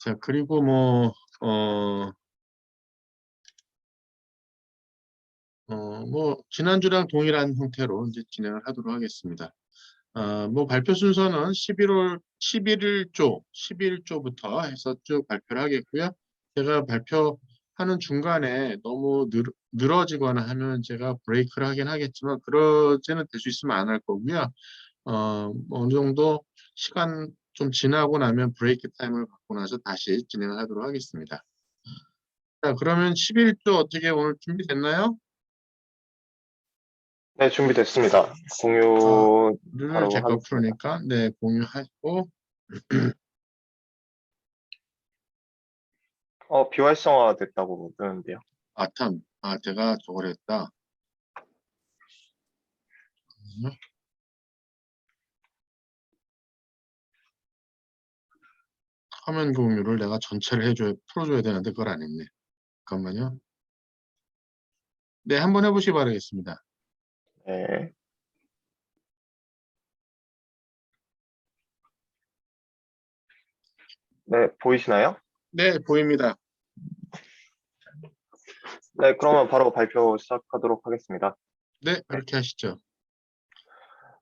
자, 그리고 지난주랑 동일한 형태로 이제 진행을 하도록 하겠습니다. 발표 순서는 11일조부터 해서 쭉 발표를 하겠고요. 제가 발표하는 중간에 너무 늘어지거나 하면 제가 브레이크를 하긴 하겠지만, 그러지는 될 수 있으면 안 할 거고요. 어느 정도 시간 좀 지나고 나면 브레이크 타임을 갖고 나서 다시 진행을 하도록 하겠습니다. 자, 그러면 11조 어떻게 오늘 준비됐나요? 네, 준비됐습니다. 공유 를 바로 제가 하겠습니다. 풀으니까, 네, 공유하고. 비활성화 됐다고 그러는데요. 제가 저걸 했다. 화면 공유를 내가 전체를 풀어줘야 되는데 그걸 안 했네. 잠깐만요. 네, 한번 해보시기 바라겠습니다. 네. 네, 보이시나요? 네, 보입니다. 네, 그러면 바로 발표 시작하도록 하겠습니다. 네, 그렇게 하시죠.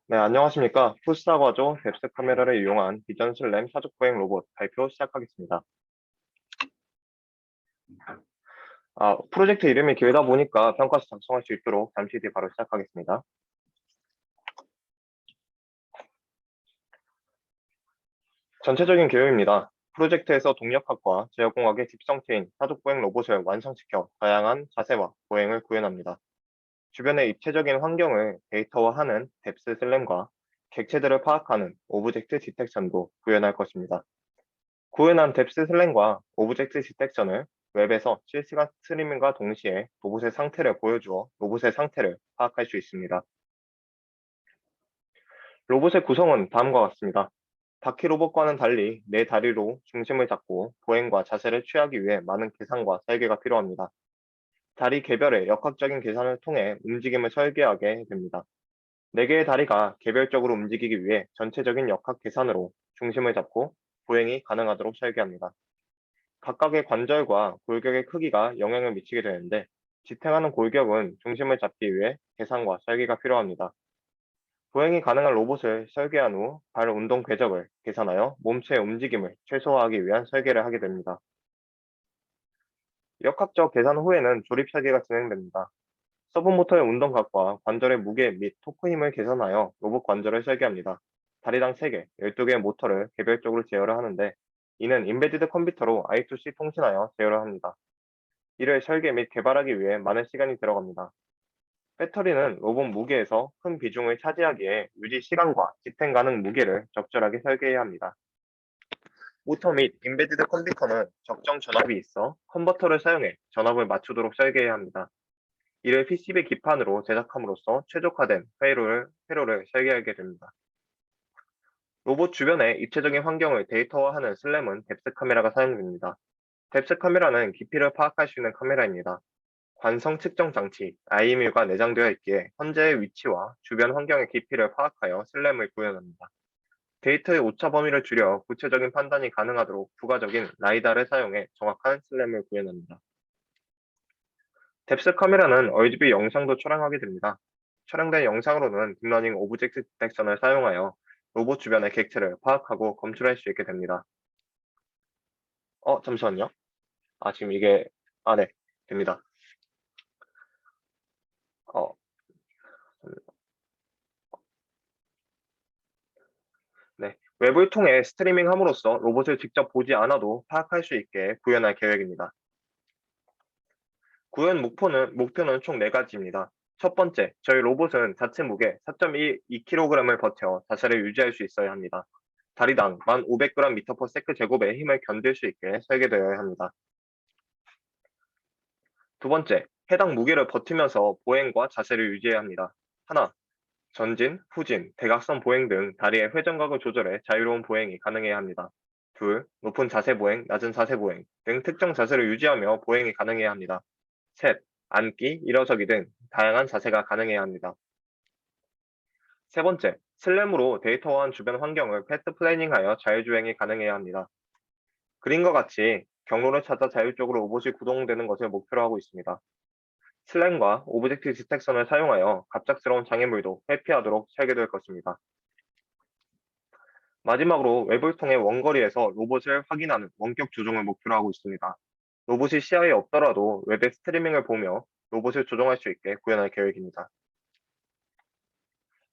네, 안녕하십니까. 푸스타과조 뎁스 카메라를 이용한 비전 슬램 사족 보행 로봇 발표 시작하겠습니다. 프로젝트 이름이 길다 보니까 평가서 작성할 수 있도록 잠시 뒤에 바로 시작하겠습니다. 전체적인 개요입니다. 프로젝트에서 동력학과 제어공학의 집성체인 사족보행 로봇을 완성시켜 다양한 자세와 보행을 구현합니다. 주변의 입체적인 환경을 데이터화하는 뎁스 슬램과 객체들을 파악하는 오브젝트 디텍션도 구현할 것입니다. 구현한 뎁스 슬램과 오브젝트 디텍션을 웹에서 실시간 스트리밍과 동시에 로봇의 상태를 보여주어 로봇의 상태를 파악할 수 있습니다. 로봇의 구성은 다음과 같습니다. 바퀴 로봇과는 달리 네 다리로 중심을 잡고 보행과 자세를 취하기 위해 많은 계산과 설계가 필요합니다. 다리 개별의 역학적인 계산을 통해 움직임을 설계하게 됩니다. 4개의 다리가 개별적으로 움직이기 위해 전체적인 역학 계산으로 중심을 잡고 보행이 가능하도록 설계합니다. 각각의 관절과 골격의 크기가 영향을 미치게 되는데 지탱하는 골격은 중심을 잡기 위해 계산과 설계가 필요합니다. 보행이 가능한 로봇을 설계한 후 발 운동 궤적을 계산하여 몸체의 움직임을 최소화하기 위한 설계를 하게 됩니다. 역학적 계산 후에는 조립 설계가 진행됩니다. 서브모터의 운동각과 관절의 무게 및 토크 힘을 계산하여 로봇 관절을 설계합니다. 다리당 3개, 12개의 모터를 개별적으로 제어를 하는데 이는 인베디드 컴퓨터로 I2C 통신하여 제어를 합니다. 이를 설계 및 개발하기 위해 많은 시간이 들어갑니다. 배터리는 로봇 무게에서 큰 비중을 차지하기에 유지 시간과 지탱 가능 무게를 적절하게 설계해야 합니다. 모터 및 인베디드 컴퓨터는 적정 전압이 있어 컨버터를 사용해 전압을 맞추도록 설계해야 합니다. 이를 PCB 기판으로 제작함으로써 최적화된 회로를 설계하게 됩니다. 로봇 주변의 입체적인 환경을 데이터화하는 슬램은 뎁스 카메라가 사용됩니다. 뎁스 카메라는 깊이를 파악할 수 있는 카메라입니다. 관성 측정 장치 IMU가 내장되어 있기에 현재의 위치와 주변 환경의 깊이를 파악하여 슬램을 구현합니다. 데이터의 오차 범위를 줄여 구체적인 판단이 가능하도록 부가적인 라이다를 사용해 정확한 슬램을 구현합니다. 뎁스 카메라는 RGB 영상도 촬영하게 됩니다. 촬영된 영상으로는 딥러닝 오브젝트 디텍션을 사용하여 로봇 주변의 객체를 파악하고 검출할 수 있게 됩니다. 잠시만요. 지금 이게, 네, 됩니다. 네, 웹을 통해 스트리밍 함으로써 로봇을 직접 보지 않아도 파악할 수 있게 구현할 계획입니다. 구현 목표는 총 4가지입니다. 첫 번째, 저희 로봇은 자체 무게 4.2kg을 버텨 자세를 유지할 수 있어야 합니다. 다리당 1500g/s 제곱의 힘을 견딜 수 있게 설계되어야 합니다. 두 번째, 해당 무게를 버티면서 보행과 자세를 유지해야 합니다. 하나, 전진, 후진, 대각선 보행 등 다리의 회전각을 조절해 자유로운 보행이 가능해야 합니다. 둘, 높은 자세 보행, 낮은 자세 보행 등 특정 자세를 유지하며 보행이 가능해야 합니다. 셋, 앉기, 일어서기 등 다양한 자세가 가능해야 합니다. 세 번째, 슬램으로 데이터화한 주변 환경을 패스 플래닝하여 자율주행이 가능해야 합니다. 그림과 같이 경로를 찾아 자율적으로 로봇이 구동되는 것을 목표로 하고 있습니다. 슬램과 오브젝트 디텍션을 사용하여 갑작스러운 장애물도 회피하도록 설계될 것입니다. 마지막으로 웹을 통해 원거리에서 로봇을 확인하는 원격 조종을 목표로 하고 있습니다. 로봇이 시야에 없더라도 웹의 스트리밍을 보며 로봇을 조종할 수 있게 구현할 계획입니다.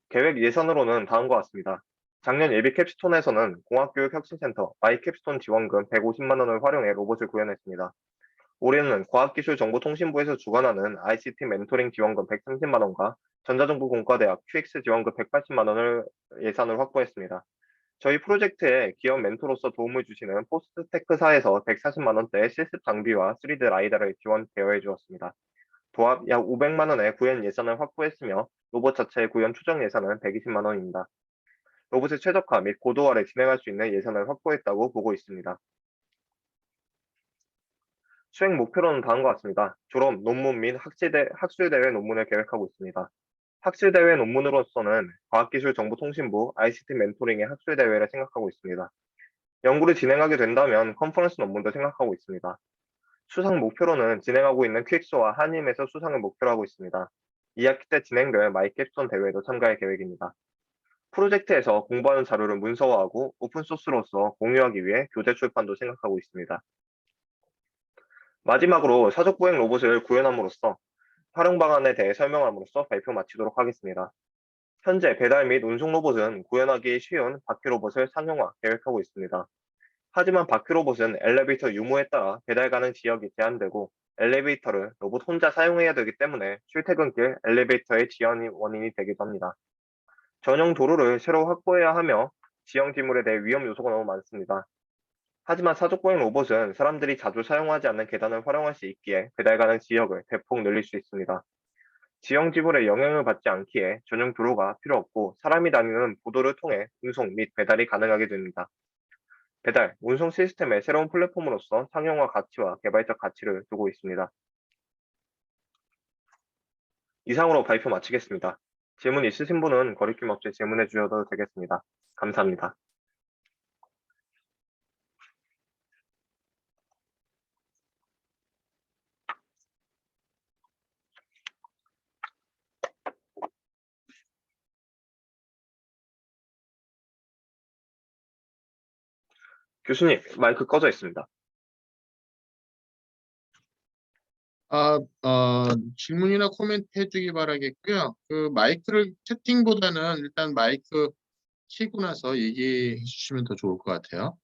계획 예산으로는 다음과 같습니다. 작년 예비 캡스톤에서는 공학교육혁신센터 마이캡스톤 지원금 150만 원을 활용해 로봇을 구현했습니다. 올해는 과학기술정보통신부에서 주관하는 ICT 멘토링 지원금 130만 원과 전자정보공과대학 QX 지원금 180만 원을 예산을 확보했습니다. 저희 프로젝트에 기업 멘토로서 도움을 주시는 포스트테크사에서 140만 원대 실습 장비와 3D 라이다를 지원 대여해 주었습니다. 도합 약 500만 원의 구현 예산을 확보했으며 로봇 자체의 구현 추정 예산은 120만 원입니다. 로봇의 최적화 및 고도화를 진행할 수 있는 예산을 확보했다고 보고 있습니다. 수행 목표로는 다음과 같습니다. 졸업 논문 및 학술대회 논문을 계획하고 있습니다. 학술대회 논문으로서는 과학기술정보통신부 ICT 멘토링의 학술대회를 생각하고 있습니다. 연구를 진행하게 된다면 컨퍼런스 논문도 생각하고 있습니다. 수상 목표로는 진행하고 있는 QX와 한임에서 수상을 목표로 하고 있습니다. 2학기 때 진행될 마이캡스톤 대회도 참가할 계획입니다. 프로젝트에서 공부하는 자료를 문서화하고 오픈소스로서 공유하기 위해 교재 출판도 생각하고 있습니다. 마지막으로 사족보행 로봇을 구현함으로써 활용 방안에 대해 설명함으로써 발표 마치도록 하겠습니다. 현재 배달 및 운송 로봇은 구현하기 쉬운 바퀴 로봇을 상용화 계획하고 있습니다. 하지만 바퀴 로봇은 엘리베이터 유무에 따라 배달 가능 지역이 제한되고 엘리베이터를 로봇 혼자 사용해야 되기 때문에 출퇴근길 엘리베이터의 지연 원인이 되기도 합니다. 전용 도로를 새로 확보해야 하며 지형 지물에 대해 위험 요소가 너무 많습니다. 하지만 사족보행 로봇은 사람들이 자주 사용하지 않는 계단을 활용할 수 있기에 배달 가능 지역을 대폭 늘릴 수 있습니다. 지형 지물에 영향을 받지 않기에 전용 도로가 필요 없고 사람이 다니는 보도를 통해 운송 및 배달이 가능하게 됩니다. 배달, 운송 시스템의 새로운 플랫폼으로서 상용화 가치와 개발적 가치를 두고 있습니다. 이상으로 발표 마치겠습니다. 질문 있으신 분은 거리낌 없이 질문해 주셔도 되겠습니다. 감사합니다. 교수님, 마이크 꺼져 있습니다. 질문이나 코멘트 해주기 바라겠고요. 그 마이크를 채팅보다는 일단 마이크 켜고 나서 얘기해 주시면 더 좋을 것 같아요.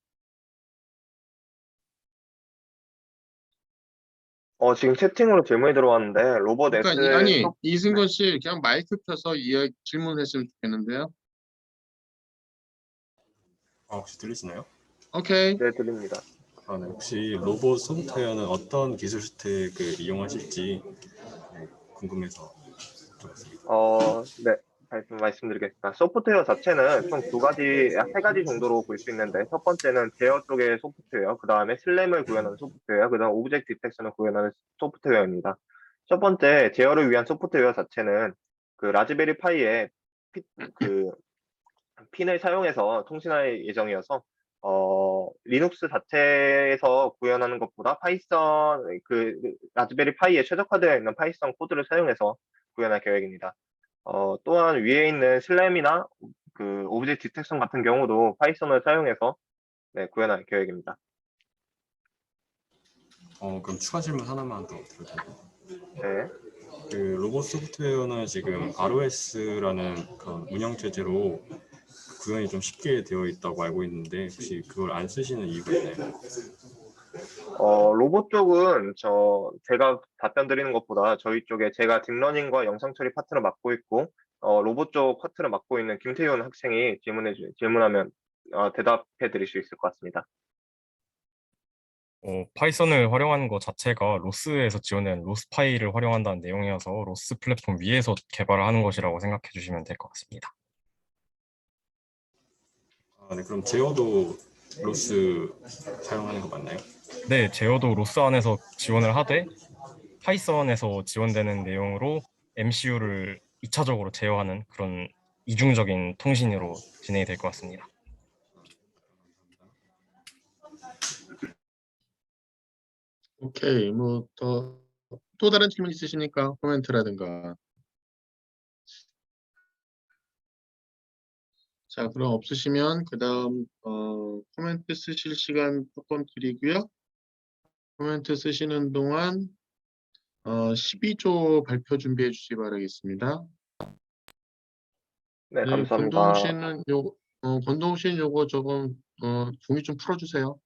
지금 채팅으로 질문이 들어왔는데 로봇 그러니까 S 이승건 씨 그냥 마이크 켜서 질문했으면 좋겠는데요. 혹시 들리시나요? 오케이. 네, 들립니다. 네. 혹시 로봇 소프트웨어는 어떤 기술 스택을 이용하실지 궁금해서 들었습니다. 네, 말씀드리겠습니다. 소프트웨어 자체는 총 세 가지 정도로 볼 수 있는데, 첫 번째는 제어 쪽의 소프트웨어, 그 다음에 슬램을 구현하는 소프트웨어, 그 다음 오브젝트 디텍션을 구현하는 소프트웨어입니다. 첫 번째, 제어를 위한 소프트웨어 자체는 그 라즈베리 파이에 그 핀을 사용해서 통신할 예정이어서 리눅스 자체에서 구현하는 것보다 파이썬 라즈베리 파이에 최적화되어 있는 파이썬 코드를 사용해서 구현할 계획입니다. 또한 위에 있는 슬램이나 그 오브젝트 디텍션 같은 경우도 파이썬을 사용해서 구현할 계획입니다. 그럼 추가 질문 하나만 더 드려도 될까요? 네. 그 로봇 소프트웨어는 지금 ROS라는 그런 운영 체제로 구현이 좀 쉽게 되어 있다고 알고 있는데 혹시 그걸 안 쓰시는 이유가 있나요? 로봇 쪽은 제가 답변 드리는 것보다 저희 쪽에 제가 딥러닝과 영상 처리 파트를 맡고 있고, 로봇 쪽 파트를 맡고 있는 김태윤 학생이 질문하면 대답해 드릴 수 있을 것 같습니다. 파이썬을 활용하는 것 자체가 로스에서 지원된 로스 파이를 활용한다는 내용이어서 로스 플랫폼 위에서 개발을 하는 것이라고 생각해 주시면 될 것 같습니다. 네, 그럼 제어도 로스 사용하는 거 맞나요? 네, 제어도 로스 안에서 지원을 하되 파이썬에서 지원되는 내용으로 MCU를 2차적으로 제어하는 그런 이중적인 통신으로 진행이 될 것 같습니다. 오케이. 뭐 또 다른 질문 있으십니까? 코멘트라든가. 자, 그럼 없으시면 그다음 코멘트 쓰실 시간 조금 드리고요. 코멘트 쓰시는 동안 12조 발표 준비해 주시기 바라겠습니다. 네, 네, 권동욱 감사합니다. 씨는 권동욱 씨는 요거 조금 종이 좀 풀어주세요.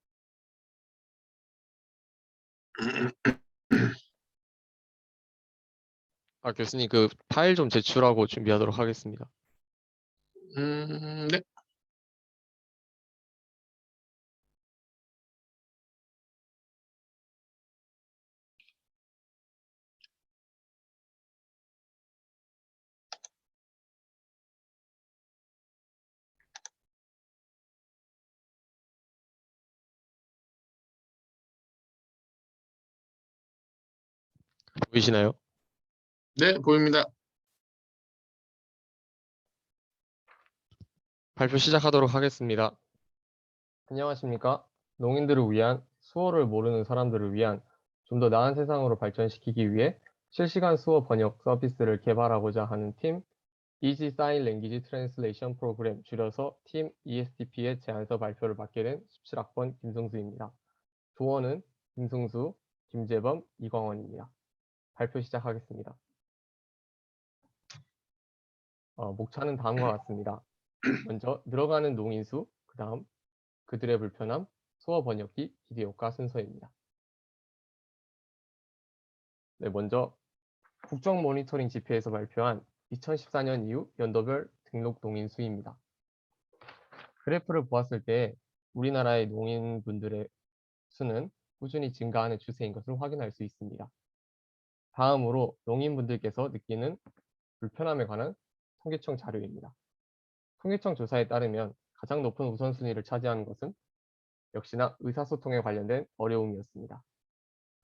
교수님 그 파일 좀 제출하고 준비하도록 하겠습니다. 네. 보이시나요? 네, 보입니다. 발표 시작하도록 하겠습니다. 안녕하십니까? 농인들을 위한, 수어를 모르는 사람들을 위한 좀 더 나은 세상으로 발전시키기 위해 실시간 수어 번역 서비스를 개발하고자 하는 팀 Easy Sign Language Translation Program, 줄여서 팀 ESTP의 제안서 발표를 맡게 된 17학번 김승수입니다. 조언은 김승수, 김재범, 이광원입니다. 발표 시작하겠습니다. 목차는 다음과 같습니다. 먼저 늘어가는 농인수, 그 다음 그들의 불편함, 수어 번역기, 기대효과 순서입니다. 네, 먼저 국정 모니터링 지표에서 발표한 2014년 이후 연도별 등록 농인 수입니다. 그래프를 보았을 때 우리나라의 농인분들의 수는 꾸준히 증가하는 추세인 것을 확인할 수 있습니다. 다음으로 농인분들께서 느끼는 불편함에 관한 통계청 자료입니다. 통계청 조사에 따르면 가장 높은 우선순위를 차지하는 것은 역시나 의사소통에 관련된 어려움이었습니다.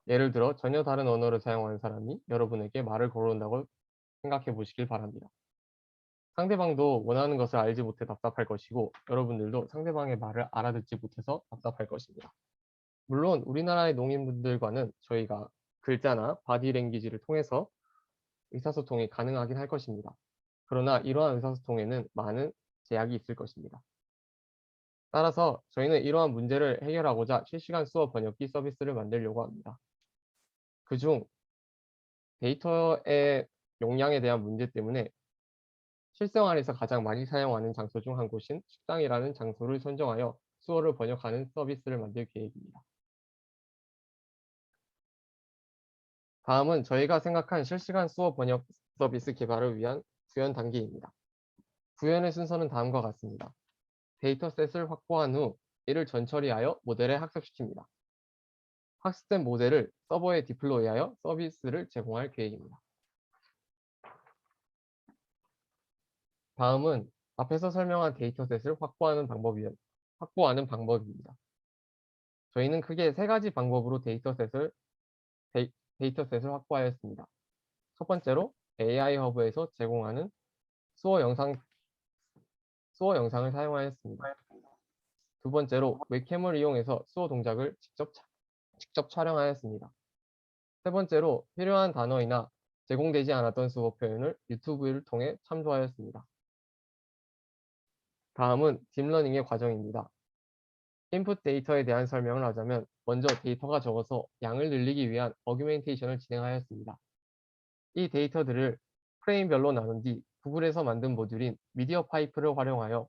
예를 들어 전혀 다른 언어를 사용하는 사람이 여러분에게 말을 걸어온다고 생각해 보시길 바랍니다. 상대방도 원하는 것을 알지 못해 답답할 것이고 여러분들도 상대방의 말을 알아듣지 못해서 답답할 것입니다. 물론 우리나라의 농인분들과는 저희가 글자나 바디랭귀지를 통해서 의사소통이 가능하긴 할 것입니다. 그러나 이러한 의사소통에는 많은 제약이 있을 것입니다. 따라서 저희는 이러한 문제를 해결하고자 실시간 수어 번역기 서비스를 만들려고 합니다. 그중 데이터의 용량에 대한 문제 때문에 실생활에서 가장 많이 사용하는 장소 중 한 곳인 식당이라는 장소를 선정하여 수어를 번역하는 서비스를 만들 계획입니다. 다음은 저희가 생각한 실시간 수어 번역 서비스 개발을 위한 구현 단계입니다. 구현의 순서는 다음과 같습니다. 데이터셋을 확보한 후 이를 전처리하여 모델에 학습시킵니다. 학습된 모델을 서버에 디플로이하여 서비스를 제공할 계획입니다. 다음은 앞에서 설명한 데이터셋을 확보하는 방법입니다. 저희는 크게 세 가지 방법으로 데이터셋을 확보하였습니다. 첫 번째로 AI 허브에서 제공하는 수어 영상을 사용하였습니다. 두 번째로 웹캠을 이용해서 수어 동작을 직접 촬영하였습니다. 세 번째로 필요한 단어이나 제공되지 않았던 수어 표현을 유튜브를 통해 참조하였습니다. 다음은 딥러닝의 과정입니다. 인풋 데이터에 대한 설명을 하자면 먼저 데이터가 적어서 양을 늘리기 위한 어규멘테이션을 진행하였습니다. 이 데이터들을 프레임별로 나눈 뒤 구글에서 만든 모듈인 미디어 파이프를 활용하여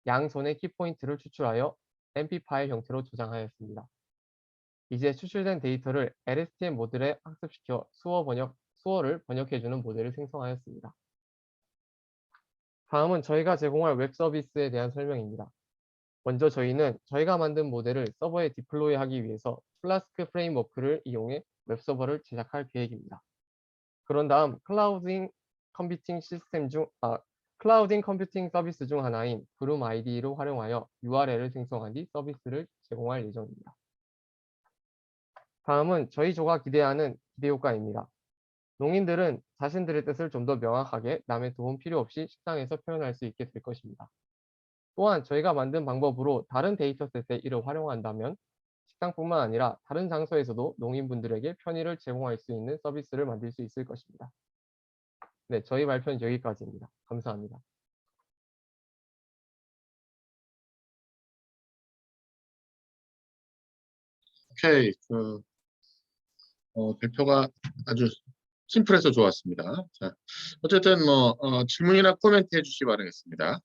양손의 키포인트를 추출하여 MP 파일 형태로 저장하였습니다. 이제 추출된 데이터를 LSTM 모델에 학습시켜 수어를 번역해주는 모델을 생성하였습니다. 다음은 저희가 제공할 웹 서비스에 대한 설명입니다. 먼저 저희는 저희가 만든 모델을 서버에 디플로이하기 위해서 플라스크 프레임워크를 이용해 웹서버를 제작할 계획입니다. 그런 다음 클라우딩 컴퓨팅 서비스 중 하나인 브룸 ID를 활용하여 URL을 생성한 뒤 서비스를 제공할 예정입니다. 다음은 저희 조가 기대하는 기대효과입니다. 농인들은 자신들의 뜻을 좀 더 명확하게 남의 도움 필요 없이 식당에서 표현할 수 있게 될 것입니다. 또한 저희가 만든 방법으로 다른 데이터셋에 이를 활용한다면 식당뿐만 아니라 다른 장소에서도 농인분들에게 편의를 제공할 수 있는 서비스를 만들 수 있을 것입니다. 네, 저희 발표는 여기까지입니다. 감사합니다. 오케이. 발표가 아주 심플해서 좋았습니다. 자, 어쨌든 질문이나 코멘트 해주시기 바라겠습니다.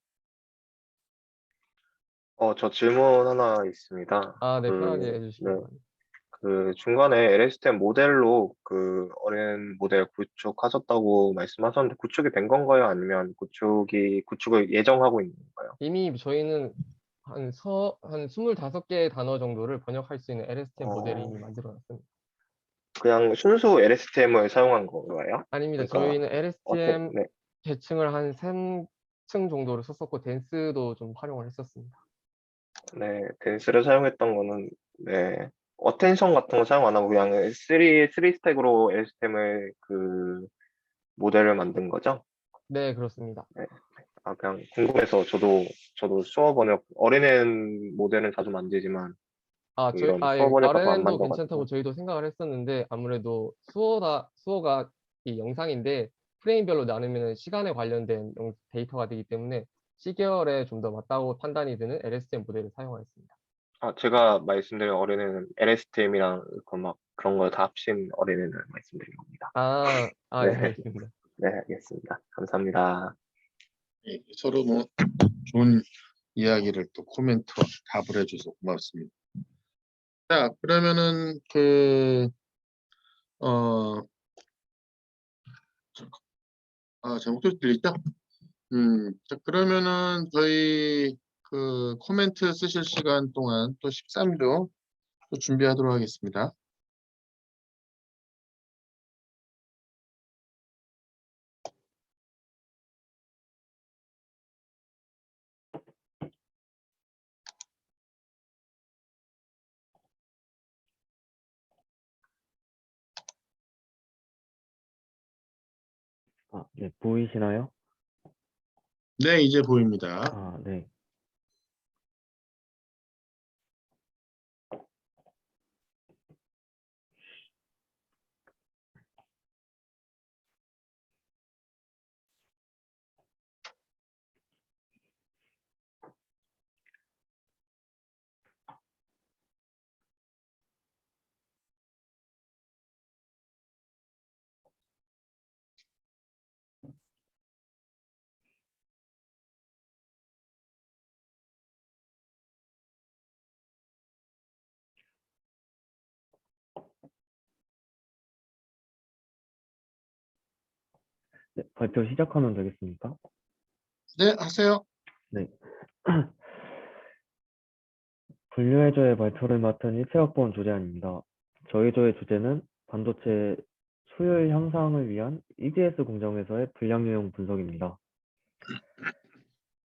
저 질문 하나 있습니다. 아, 네, 편하게 해주시기 네, 바랍니다. 그 중간에 LSTM 모델로 그 어린 모델 구축하셨다고 말씀하셨는데 구축이 된 건가요? 아니면 구축을 예정하고 있는 건가요? 이미 저희는 한 25개의 단어 정도를 번역할 수 있는 LSTM 모델을 이미 어, 만들어 놨습니다. 그냥 순수 LSTM을 사용한 건가요? 아닙니다. 그러니까 저희는 LSTM 네, 계층을 한 3층 정도를 썼었고 댄스도 좀 활용을 했었습니다. 네, 댄스를 사용했던 거는 네, 어텐션 같은 거 사용 안 하고 그냥 3 스택으로 LSTM을 그 모델을 만든 거죠? 네, 그렇습니다. 네. 그냥 궁금해서 저도 수어 번역 어린애 모델은 자주 만들지만 수어 예, 번역가서 안 RNN도 괜찮다고 만져가지고 저희도 생각을 했었는데 아무래도 수어가 이 영상인데 프레임별로 나누면 시간에 관련된 데이터가 되기 때문에 시계열에 좀 더 맞다고 판단이 드는 LSTM 모델을 사용하였습니다. 제가 말씀드린 어린애는 LSTM이랑 막 그런 거 다 합친 어린애는 말씀드린 겁니다. 예, 네, 알겠습니다. 네, 알겠습니다. 감사합니다. 예, 서로 좋은 이야기를 또 코멘트와 답을 해줘서 고맙습니다. 자, 그러면은 어, 제 목소리 들리죠? 자, 그러면은 저희 코멘트 쓰실 시간 동안 또 13조 또 준비하도록 하겠습니다. 네, 보이시나요? 네, 이제 보입니다. 네. 네, 발표 시작하면 되겠습니까? 네, 하세요. 네. 분류해줘의 발표를 맡은 일체학번 조재환입니다. 저희 조의 주제는 반도체 수율 향상을 위한 EDS 공정에서의 불량 유형 분석입니다.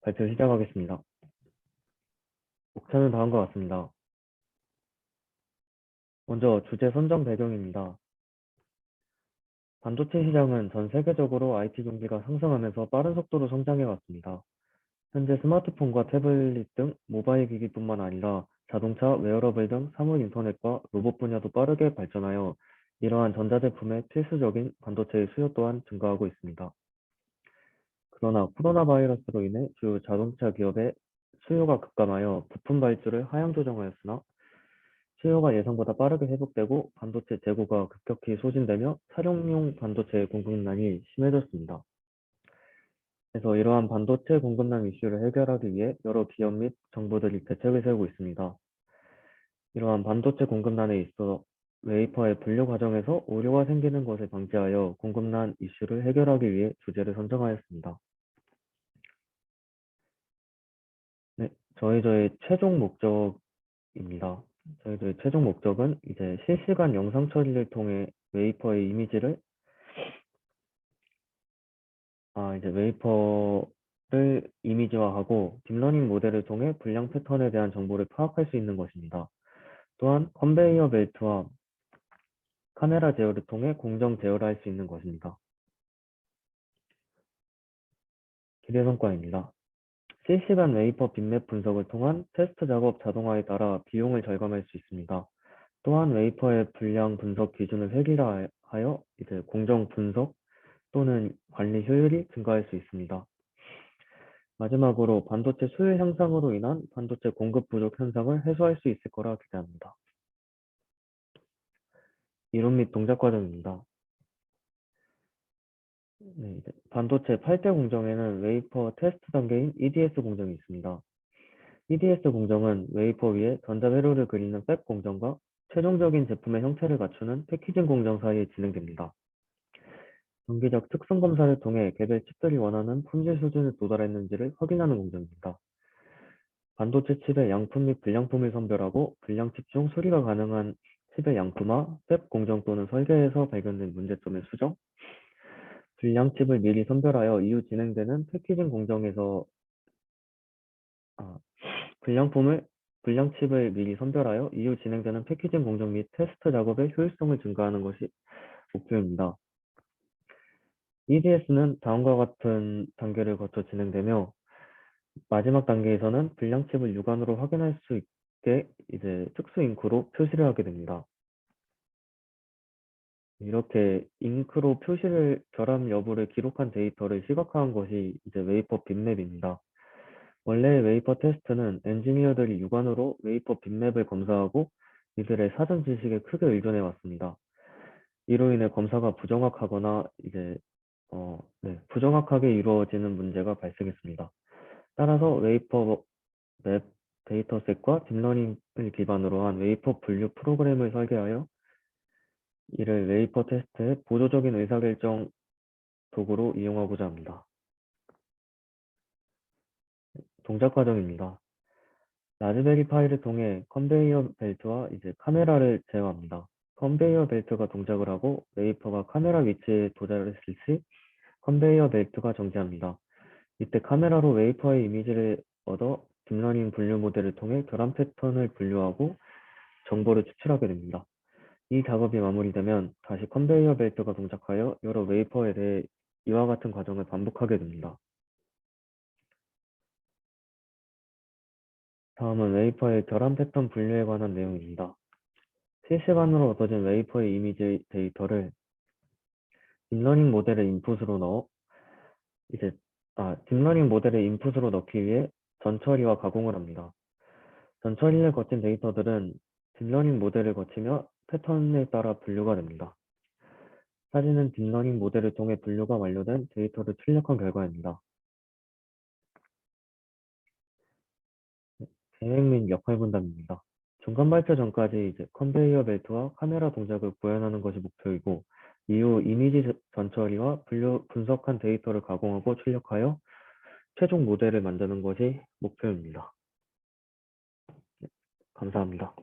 발표 시작하겠습니다. 목차는 다음과 같습니다. 먼저 주제 선정 배경입니다. 반도체 시장은 전 세계적으로 IT 경기가 상승하면서 빠른 속도로 성장해 왔습니다. 현재 스마트폰과 태블릿 등 모바일 기기뿐만 아니라 자동차, 웨어러블 등 사물 인터넷과 로봇 분야도 빠르게 발전하여 이러한 전자제품의 필수적인 반도체의 수요 또한 증가하고 있습니다. 그러나 코로나 바이러스로 인해 주요 자동차 기업의 수요가 급감하여 부품 발주를 하향 조정하였으나 수요가 예상보다 빠르게 회복되고 반도체 재고가 급격히 소진되며 차량용 반도체 공급난이 심해졌습니다. 그래서 이러한 반도체 공급난 이슈를 해결하기 위해 여러 기업 및 정부들이 대책을 세우고 있습니다. 이러한 반도체 공급난에 있어 웨이퍼의 분류 과정에서 오류가 생기는 것을 방지하여 공급난 이슈를 해결하기 위해 주제를 선정하였습니다. 네, 저희의 최종 목적입니다. 저희의 최종 목적은 이제 실시간 영상 처리를 통해 웨이퍼의 이미지를 이제 웨이퍼를 이미지화하고 딥러닝 모델을 통해 불량 패턴에 대한 정보를 파악할 수 있는 것입니다. 또한 컨베이어 벨트와 카메라 제어를 통해 공정 제어를 할 수 있는 것입니다. 기대 성과입니다. 실시간 웨이퍼 빗맵 분석을 통한 테스트 작업 자동화에 따라 비용을 절감할 수 있습니다. 또한 웨이퍼의 분량 분석 기준을 획일화하여 이제 공정 분석 또는 관리 효율이 증가할 수 있습니다. 마지막으로 반도체 수요 향상으로 인한 반도체 공급 부족 현상을 해소할 수 있을 거라 기대합니다. 이론 및 동작 과정입니다. 네, 이제 반도체 8대 공정에는 웨이퍼 테스트 단계인 EDS 공정이 있습니다. EDS 공정은 웨이퍼 위에 전자 회로를 그리는 팹 공정과 최종적인 제품의 형태를 갖추는 패키징 공정 사이에 진행됩니다. 정기적 특성 검사를 통해 개별 칩들이 원하는 품질 수준에 도달했는지를 확인하는 공정입니다. 반도체 칩의 양품 및 불량품을 선별하고 불량칩 중 수리가 가능한 칩의 양품화, 팹 공정 또는 설계에서 발견된 문제점의 수정, 불량칩을 미리 선별하여 이후 진행되는 패키징 공정에서 불량칩을 미리 선별하여 이후 진행되는 패키징 공정 및 테스트 작업의 효율성을 증가하는 것이 목표입니다. EDS는 다음과 같은 단계를 거쳐 진행되며 마지막 단계에서는 불량칩을 육안으로 확인할 수 있게 이제 특수 잉크로 표시를 하게 됩니다. 이렇게 잉크로 결함 여부를 기록한 데이터를 시각화한 것이 이제 웨이퍼 빗맵입니다. 원래 웨이퍼 테스트는 엔지니어들이 육안으로 웨이퍼 빗맵을 검사하고 이들의 사전 지식에 크게 의존해 왔습니다. 이로 인해 검사가 부정확하거나 부정확하게 이루어지는 문제가 발생했습니다. 따라서 웨이퍼 맵 데이터셋과 딥러닝을 기반으로 한 웨이퍼 분류 프로그램을 설계하여 이를 웨이퍼 테스트의 보조적인 의사결정 도구로 이용하고자 합니다. 동작 과정입니다. 라즈베리 파이를 통해 컨베이어 벨트와 이제 카메라를 제어합니다. 컨베이어 벨트가 동작을 하고 웨이퍼가 카메라 위치에 도달했을 시 컨베이어 벨트가 정지합니다. 이때 카메라로 웨이퍼의 이미지를 얻어 딥러닝 분류 모델을 통해 결함 패턴을 분류하고 정보를 추출하게 됩니다. 이 작업이 마무리되면 다시 컨베이어 벨트가 동작하여 여러 웨이퍼에 대해 이와 같은 과정을 반복하게 됩니다. 다음은 웨이퍼의 결함 패턴 분류에 관한 내용입니다. 실시간으로 얻어진 웨이퍼의 이미지 데이터를 딥러닝 모델의 인풋으로 넣기 위해 전처리와 가공을 합니다. 전처리를 거친 데이터들은 딥러닝 모델을 거치며 패턴에 따라 분류가 됩니다. 사진은 딥러닝 모델을 통해 분류가 완료된 데이터를 출력한 결과입니다. 계획 및 역할 분담입니다. 중간 발표 전까지 이제 컨베이어 벨트와 카메라 동작을 구현하는 것이 목표이고, 이후 이미지 전처리와 분석한 데이터를 가공하고 출력하여 최종 모델을 만드는 것이 목표입니다. 감사합니다.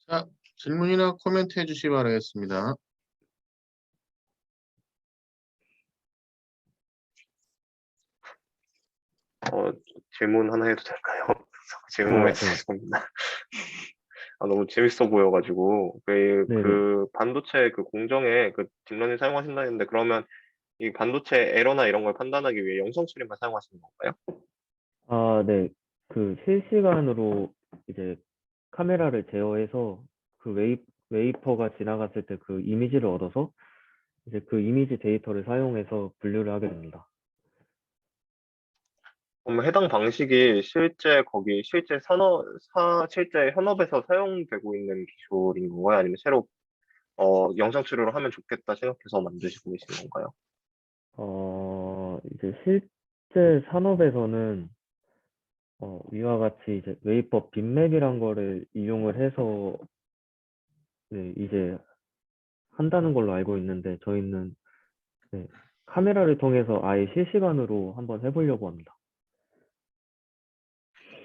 자, 질문이나 코멘트 해주시기 바라겠습니다. 질문 하나 해도 될까요? 질문만 네. 죄송합니다. 너무 재밌어 보여가지고 네네. 그 반도체 그 공정에 그 딥러닝 사용하신다 했는데 그러면 이 반도체 에러나 이런 걸 판단하기 위해 영상 처리만 사용하시는 건가요? 네. 그 실시간으로 이제 카메라를 제어해서 그 웨이퍼가 지나갔을 때 그 이미지를 얻어서 이제 그 이미지 데이터를 사용해서 분류를 하게 됩니다. 그럼 해당 방식이 실제 실제 현업에서 사용되고 있는 기술인 건가요? 아니면 새로 영상 처리로 하면 좋겠다 생각해서 만드시고 계시는 건가요? 이제 실제 산업에서는 위와 같이 이제 웨이퍼 빗맵이란 거를 이용을 해서 네, 이제 한다는 걸로 알고 있는데 저희는 네, 카메라를 통해서 아예 실시간으로 한번 해보려고 합니다.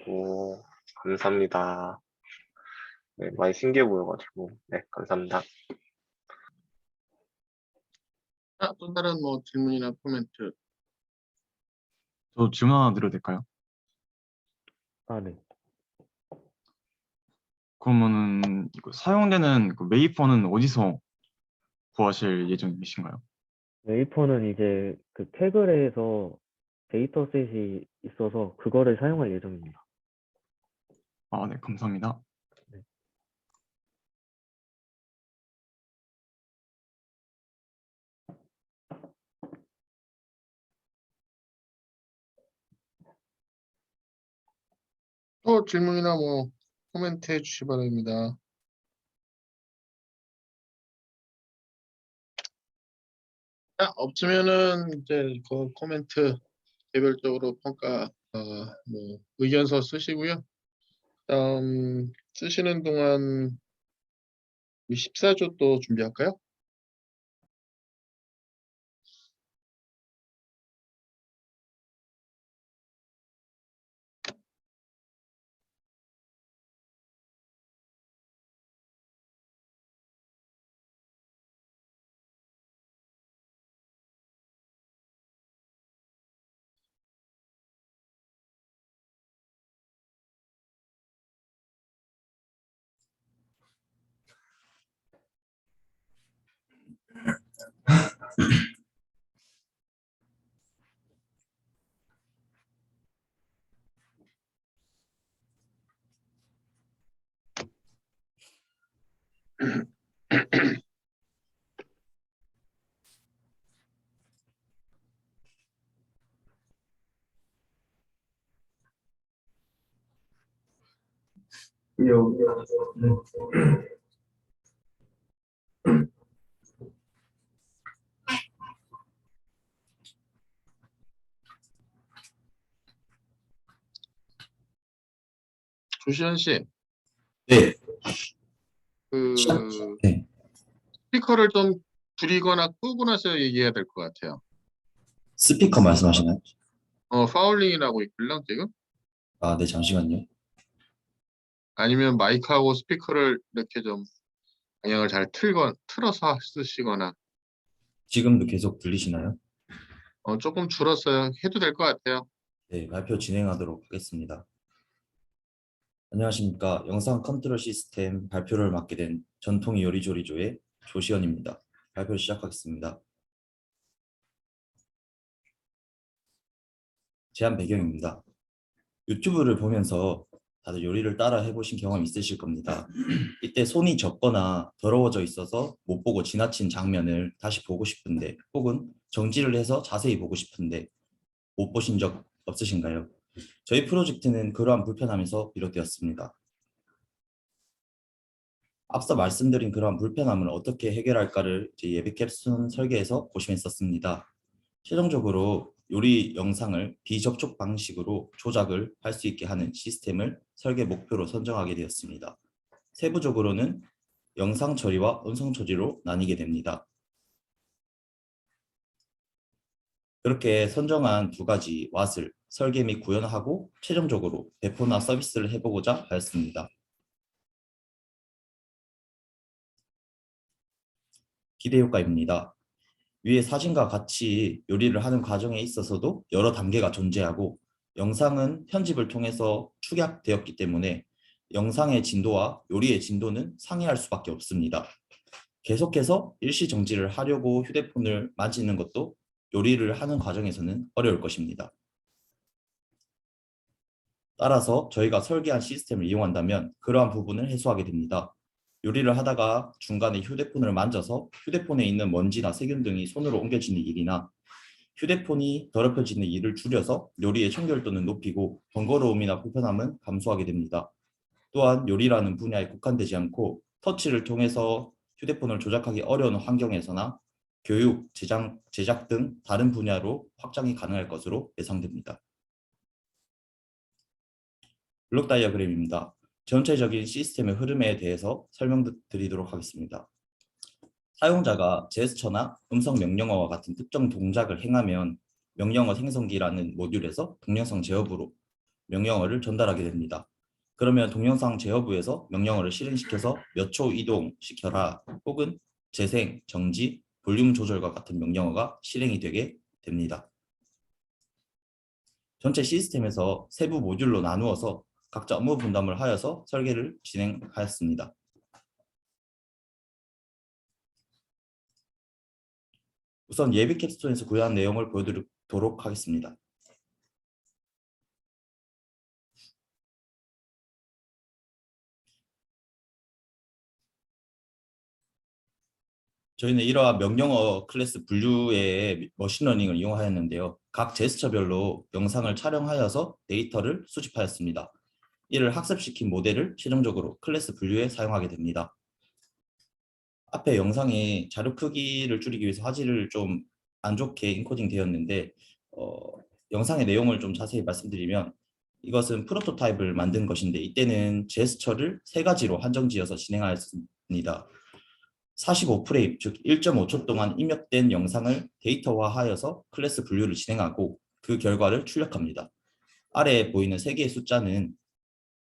오, 감사합니다. 네, 많이 신기해 보여가지고 네, 감사합니다. 또 다른 뭐 질문이나 코멘트. 저 질문 하나 드려도 될까요? 네. 그러면은 이거 사용되는 그 웨이퍼는 어디서 구하실 예정이신가요? 웨이퍼는 이제 그 태그에서 데이터셋이 있어서 그거를 사용할 예정입니다. 아, 네, 감사합니다. 또 질문이나 뭐 코멘트 해주시 기 바랍니다. 없으면은 이제 그 코멘트 개별적으로 평가 뭐 의견서 쓰시고요. 다음 쓰시는 동안 14조 또 준비할까요? 조시현 씨, 네, 그 네. 스피커를 좀 줄이거나 끄고 나서 얘기해야 될 것 같아요. 스피커 말씀하시나요? 파울링이 나고 있길래 지금? 아, 네, 잠시만요. 아니면 마이크하고 스피커를 이렇게 좀 방향을 잘 틀어서 쓰시거나 지금도 계속 들리시나요? 조금 줄었어요. 해도 될 것 같아요. 네, 발표 진행하도록 하겠습니다. 안녕하십니까. 영상 컨트롤 시스템 발표를 맡게 된 전통이 요리조리조의 조시현입니다. 발표를 시작하겠습니다. 제안 배경입니다. 유튜브를 보면서 다들 요리를 따라 해보신 경험 있으실 겁니다. 이때 손이 젖거나 더러워져 있어서 못 보고 지나친 장면을 다시 보고 싶은데 혹은 정지를 해서 자세히 보고 싶은데 못 보신 적 없으신가요? 저희 프로젝트는 그러한 불편함에서 비롯되었습니다. 앞서 말씀드린 그러한 불편함을 어떻게 해결할까를 제 예비 캡순 설계에서 고심했었습니다. 최종적으로 요리 영상을 비접촉 방식으로 조작을 할 수 있게 하는 시스템을 설계 목표로 선정하게 되었습니다. 세부적으로는 영상 처리와 음성 처리로 나뉘게 됩니다. 그렇게 선정한 두 가지 왓을 설계 및 구현하고 최종적으로 배포나 서비스를 해보고자 하였습니다. 기대 효과입니다. 위의 사진과 같이 요리를 하는 과정에 있어서도 여러 단계가 존재하고 영상은 편집을 통해서 축약되었기 때문에 영상의 진도와 요리의 진도는 상이할 수밖에 없습니다. 계속해서 일시 정지를 하려고 휴대폰을 만지는 것도 요리를 하는 과정에서는 어려울 것입니다. 따라서 저희가 설계한 시스템을 이용한다면 그러한 부분을 해소하게 됩니다. 요리를 하다가 중간에 휴대폰을 만져서 휴대폰에 있는 먼지나 세균 등이 손으로 옮겨지는 일이나 휴대폰이 더럽혀지는 일을 줄여서 요리의 청결도는 높이고 번거로움이나 불편함은 감소하게 됩니다. 또한 요리라는 분야에 국한되지 않고 터치를 통해서 휴대폰을 조작하기 어려운 환경에서나 교육, 제작 등 다른 분야로 확장이 가능할 것으로 예상됩니다. 블록 다이어그램입니다. 전체적인 시스템의 흐름에 대해서 설명드리도록 하겠습니다. 사용자가 제스처나 음성 명령어와 같은 특정 동작을 행하면 명령어 생성기라는 모듈에서 동영상 제어부로 명령어를 전달하게 됩니다. 그러면 동영상 제어부에서 명령어를 실행시켜서 몇 초 이동시켜라 혹은 재생, 정지, 볼륨 조절과 같은 명령어가 실행이 되게 됩니다. 전체 시스템에서 세부 모듈로 나누어서 각자 업무 분담을 하여서 설계를 진행하였습니다. 우선 예비 캡스톤에서 구현한 내용을 보여드리도록 하겠습니다. 저희는 이러한 명령어 클래스 분류의 머신러닝을 이용하였는데요. 각 제스처별로 영상을 촬영하여서 데이터를 수집하였습니다. 이를 학습시킨 모델을 최종적으로 클래스 분류에 사용하게 됩니다. 앞에 영상에 자료 크기를 줄이기 위해서 화질을 좀 안 좋게 인코딩 되었는데 영상의 내용을 좀 자세히 말씀드리면 이것은 프로토타입을 만든 것인데 이때는 제스처를 3가지로 한정지어서 진행하였습니다. 45프레임, 즉 1.5초 동안 입력된 영상을 데이터화하여서 클래스 분류를 진행하고 그 결과를 출력합니다. 아래에 보이는 3개의 숫자는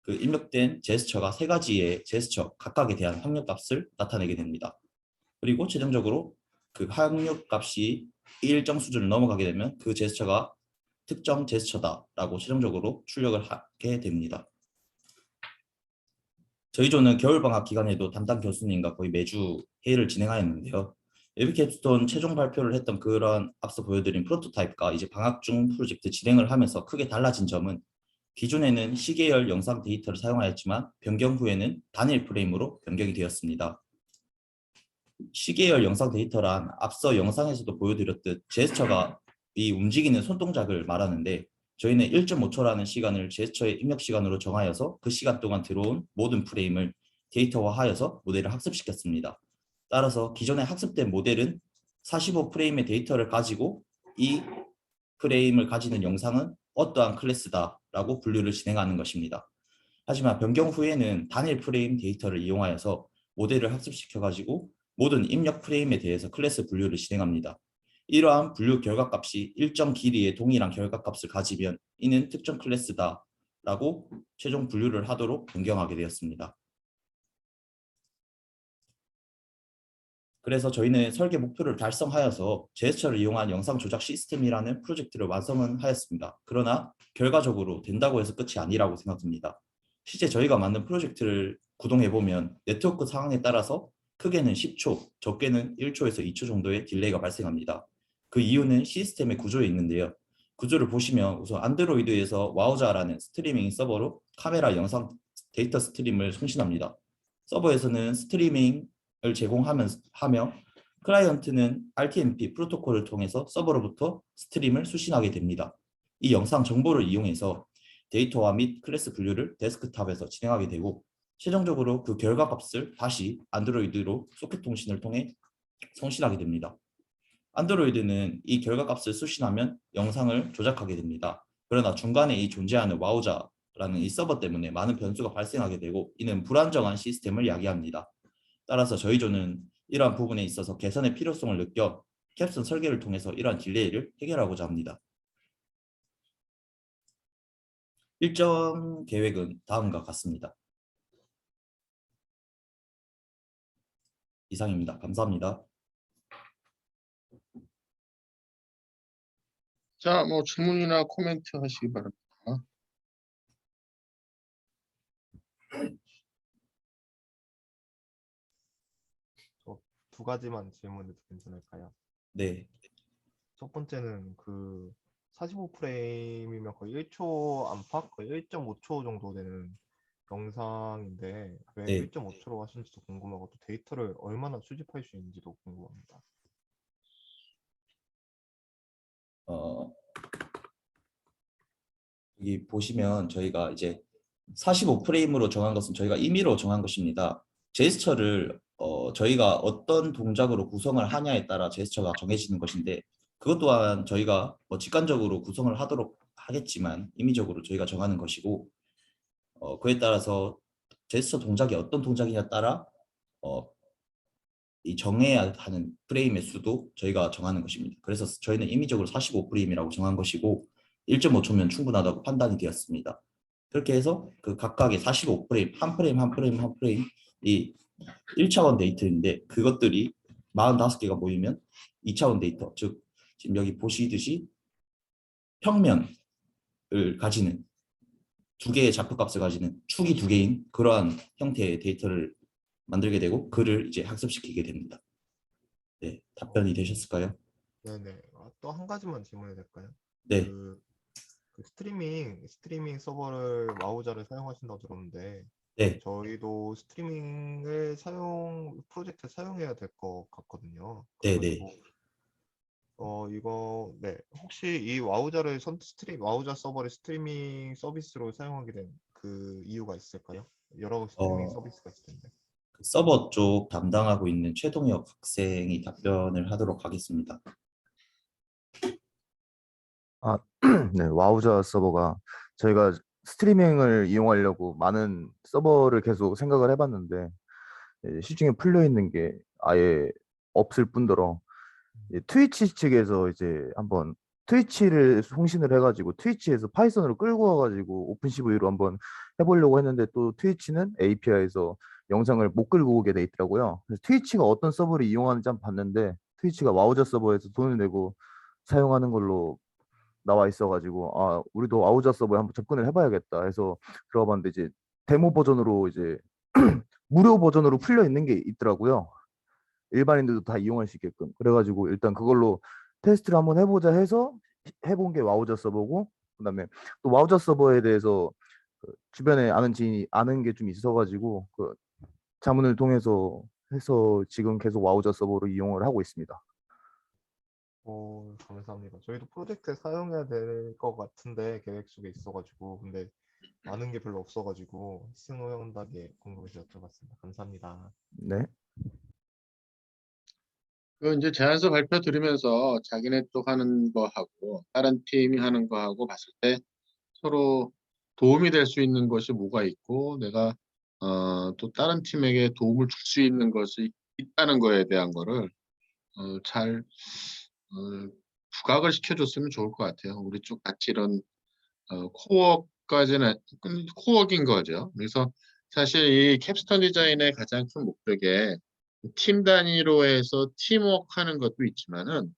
그 입력된 제스처가 3가지의 제스처 각각에 대한 확률값을 나타내게 됩니다. 그리고 최종적으로 그 확률값이 일정 수준을 넘어가게 되면 그 제스처가 특정 제스처다라고 최종적으로 출력을 하게 됩니다. 저희 조는 겨울방학 기간에도 담당 교수님과 거의 매주 회의를 진행하였는데요. 예비 캡스톤 최종 발표를 했던 그런 앞서 보여드린 프로토타입과 이제 방학 중 프로젝트 진행을 하면서 크게 달라진 점은 기존에는 시계열 영상 데이터를 사용하였지만 변경 후에는 단일 프레임으로 변경이 되었습니다. 시계열 영상 데이터란 앞서 영상에서도 보여드렸듯 제스처가 이 움직이는 손동작을 말하는데 저희는 1.5초라는 시간을 제스처의 입력 시간으로 정하여서 그 시간 동안 들어온 모든 프레임을 데이터화하여서 모델을 학습시켰습니다. 따라서 기존에 학습된 모델은 45프레임의 데이터를 가지고 이 프레임을 가지는 영상은 어떠한 클래스다라고 분류를 진행하는 것입니다. 하지만 변경 후에는 단일 프레임 데이터를 이용하여서 모델을 학습시켜가지고 모든 입력 프레임에 대해서 클래스 분류를 진행합니다. 이러한 분류 결과값이 일정 길이의 동일한 결과값을 가지면 이는 특정 클래스다라고 최종 분류를 하도록 변경하게 되었습니다. 그래서 저희는 설계 목표를 달성하여서 제스처를 이용한 영상 조작 시스템이라는 프로젝트를 완성은 하였습니다. 그러나 결과적으로 된다고 해서 끝이 아니라고 생각합니다. 실제 저희가 만든 프로젝트를 구동해보면 네트워크 상황에 따라서 크게는 10초, 적게는 1초에서 2초 정도의 딜레이가 발생합니다. 그 이유는 시스템의 구조에 있는데요. 구조를 보시면 우선 안드로이드에서 와우자라는 스트리밍 서버로 카메라 영상 데이터 스트림을 송신합니다. 서버에서는 스트리밍을 제공하며 클라이언트는 RTMP 프로토콜을 통해서 서버로부터 스트림을 수신하게 됩니다. 이 영상 정보를 이용해서 데이터화 및 클래스 분류를 데스크탑에서 진행하게 되고 최종적으로 그 결과값을 다시 안드로이드로 소켓 통신을 통해 송신하게 됩니다. 안드로이드는 이 결과값을 수신하면 영상을 조작하게 됩니다. 그러나 중간에 이 존재하는 와우자라는 이 서버 때문에 많은 변수가 발생하게 되고 이는 불안정한 시스템을 야기합니다. 따라서 저희 조는 이러한 부분에 있어서 개선의 필요성을 느껴 캡스톤 설계를 통해서 이러한 딜레이를 해결하고자 합니다. 일정 계획은 다음과 같습니다. 이상입니다. 감사합니다. 자, 뭐 질문이나 코멘트 하시기 바랍니다. 두 가지만 질문해도 괜찮을까요? 네. 첫 번째는 그 45프레임이면 거의 1초 안팎, 거의 1.5초 정도 되는 영상인데 왜 네. 1.5초로 하신지도 궁금하고 또 데이터를 얼마나 수집할 수 있는지도 궁금합니다. 여기 보시면 저희가 이제 45프레임으로 정한 것은 저희가 임의로 정한 것입니다. 제스처를 저희가 어떤 동작으로 구성을 하냐에 따라 제스처가 정해지는 것인데 그것 또한 저희가 직관적으로 구성을 하도록 하겠지만 임의적으로 저희가 정하는 것이고 그에 따라서 제스처 동작이 어떤 동작이냐에 따라 이 정해야 하는 프레임의 수도 저희가 정하는 것입니다. 그래서 저희는 임의적으로 45프레임이라고 정한 것이고 1.5초면 충분하다고 판단이 되었습니다. 그렇게 해서 그 각각의 45프레임, 한 프레임, 한 프레임, 한 프레임 이 1차원 데이터인데 그것들이 45개가 모이면 2차원 데이터, 즉 지금 여기 보시듯이 평면을 가지는 두 개의 좌표값을 가지는 축이 두 개인 그러한 형태의 데이터를 만들게 되고 그를 이제 학습시키게 됩니다. 네, 답변이 되셨을까요? 네네. 또 한 가지만 질문해도 될까요? 네, 그 스트리밍 서버를 와우자를 사용하신다고 들었는데 네, 저희도 프로젝트 사용해야 될 것 같거든요. 네, 네. 그래가지고 이거 네 혹시 이 와우자를 와우자 서버를 스트리밍 서비스로 사용하게 된 그 이유가 있을까요? 여러 스트리밍 어, 서비스가 있을 텐데. 서버 쪽 담당하고 있는 최동혁 학생이 답변을 하도록 하겠습니다. 아, 네, 와우자 서버가 저희가 스트리밍을 이용하려고 많은 서버를 계속 생각을 해봤는데 시중에 풀려 있는 게 아예 없을 뿐더러 트위치 측에서 이제 한번 트위치를 송신을 해가지고 트위치에서 파이썬으로 끌고 와가지고 오픈CV로 한번 해보려고 했는데 또 트위치는 API에서 영상을 못 끌고 오게 돼 있더라고요. 그래서 트위치가 어떤 서버를 이용하는지 한번 봤는데 트위치가 와우자 서버에서 돈을 내고 사용하는 걸로 나와 있어가지고 아 우리도 아우자 서버에 한번 접근을 해봐야겠다 해서 들어봤는데 이제 데모 버전으로 이제 무료 버전으로 풀려 있는 게 있더라고요. 일반인들도 다 이용할 수 있게끔 그래가지고 일단 그걸로 테스트를 한번 해보자 해서 해본 게 와우자 서버고 그다음에 또 와우자 서버에 대해서 그 주변에 아는 지인이 아는 게 좀 있어가지고 그 자문을 통해서 해서 지금 계속 와우자 서버로 이용을 하고 있습니다. 감사합니다. 저희도 프로젝트에 사용해야 될 것 같은데 계획 속에 있어가지고 근데 아는 게 별로 없어가지고 승호영답에 궁금해서 여쭤봤습니다. 감사합니다. 네. 그 이제 제안서 발표 들으면서 자기네 쪽 하는 거 하고 다른 팀이 하는 거 하고 봤을 때 서로 도움이 될 수 있는 것이 뭐가 있고 내가 또 다른 팀에게 도움을 줄 수 있는 것이 있다는 거에 대한 거를 잘 부각을 시켜줬으면 좋을 것 같아요. 우리 쪽 같이 이런 코어까지는 코어인 거죠. 그래서 사실 이 캡스톤 디자인의 가장 큰 목적에 팀 단위로 해서 팀워크 하는 것도 있지만은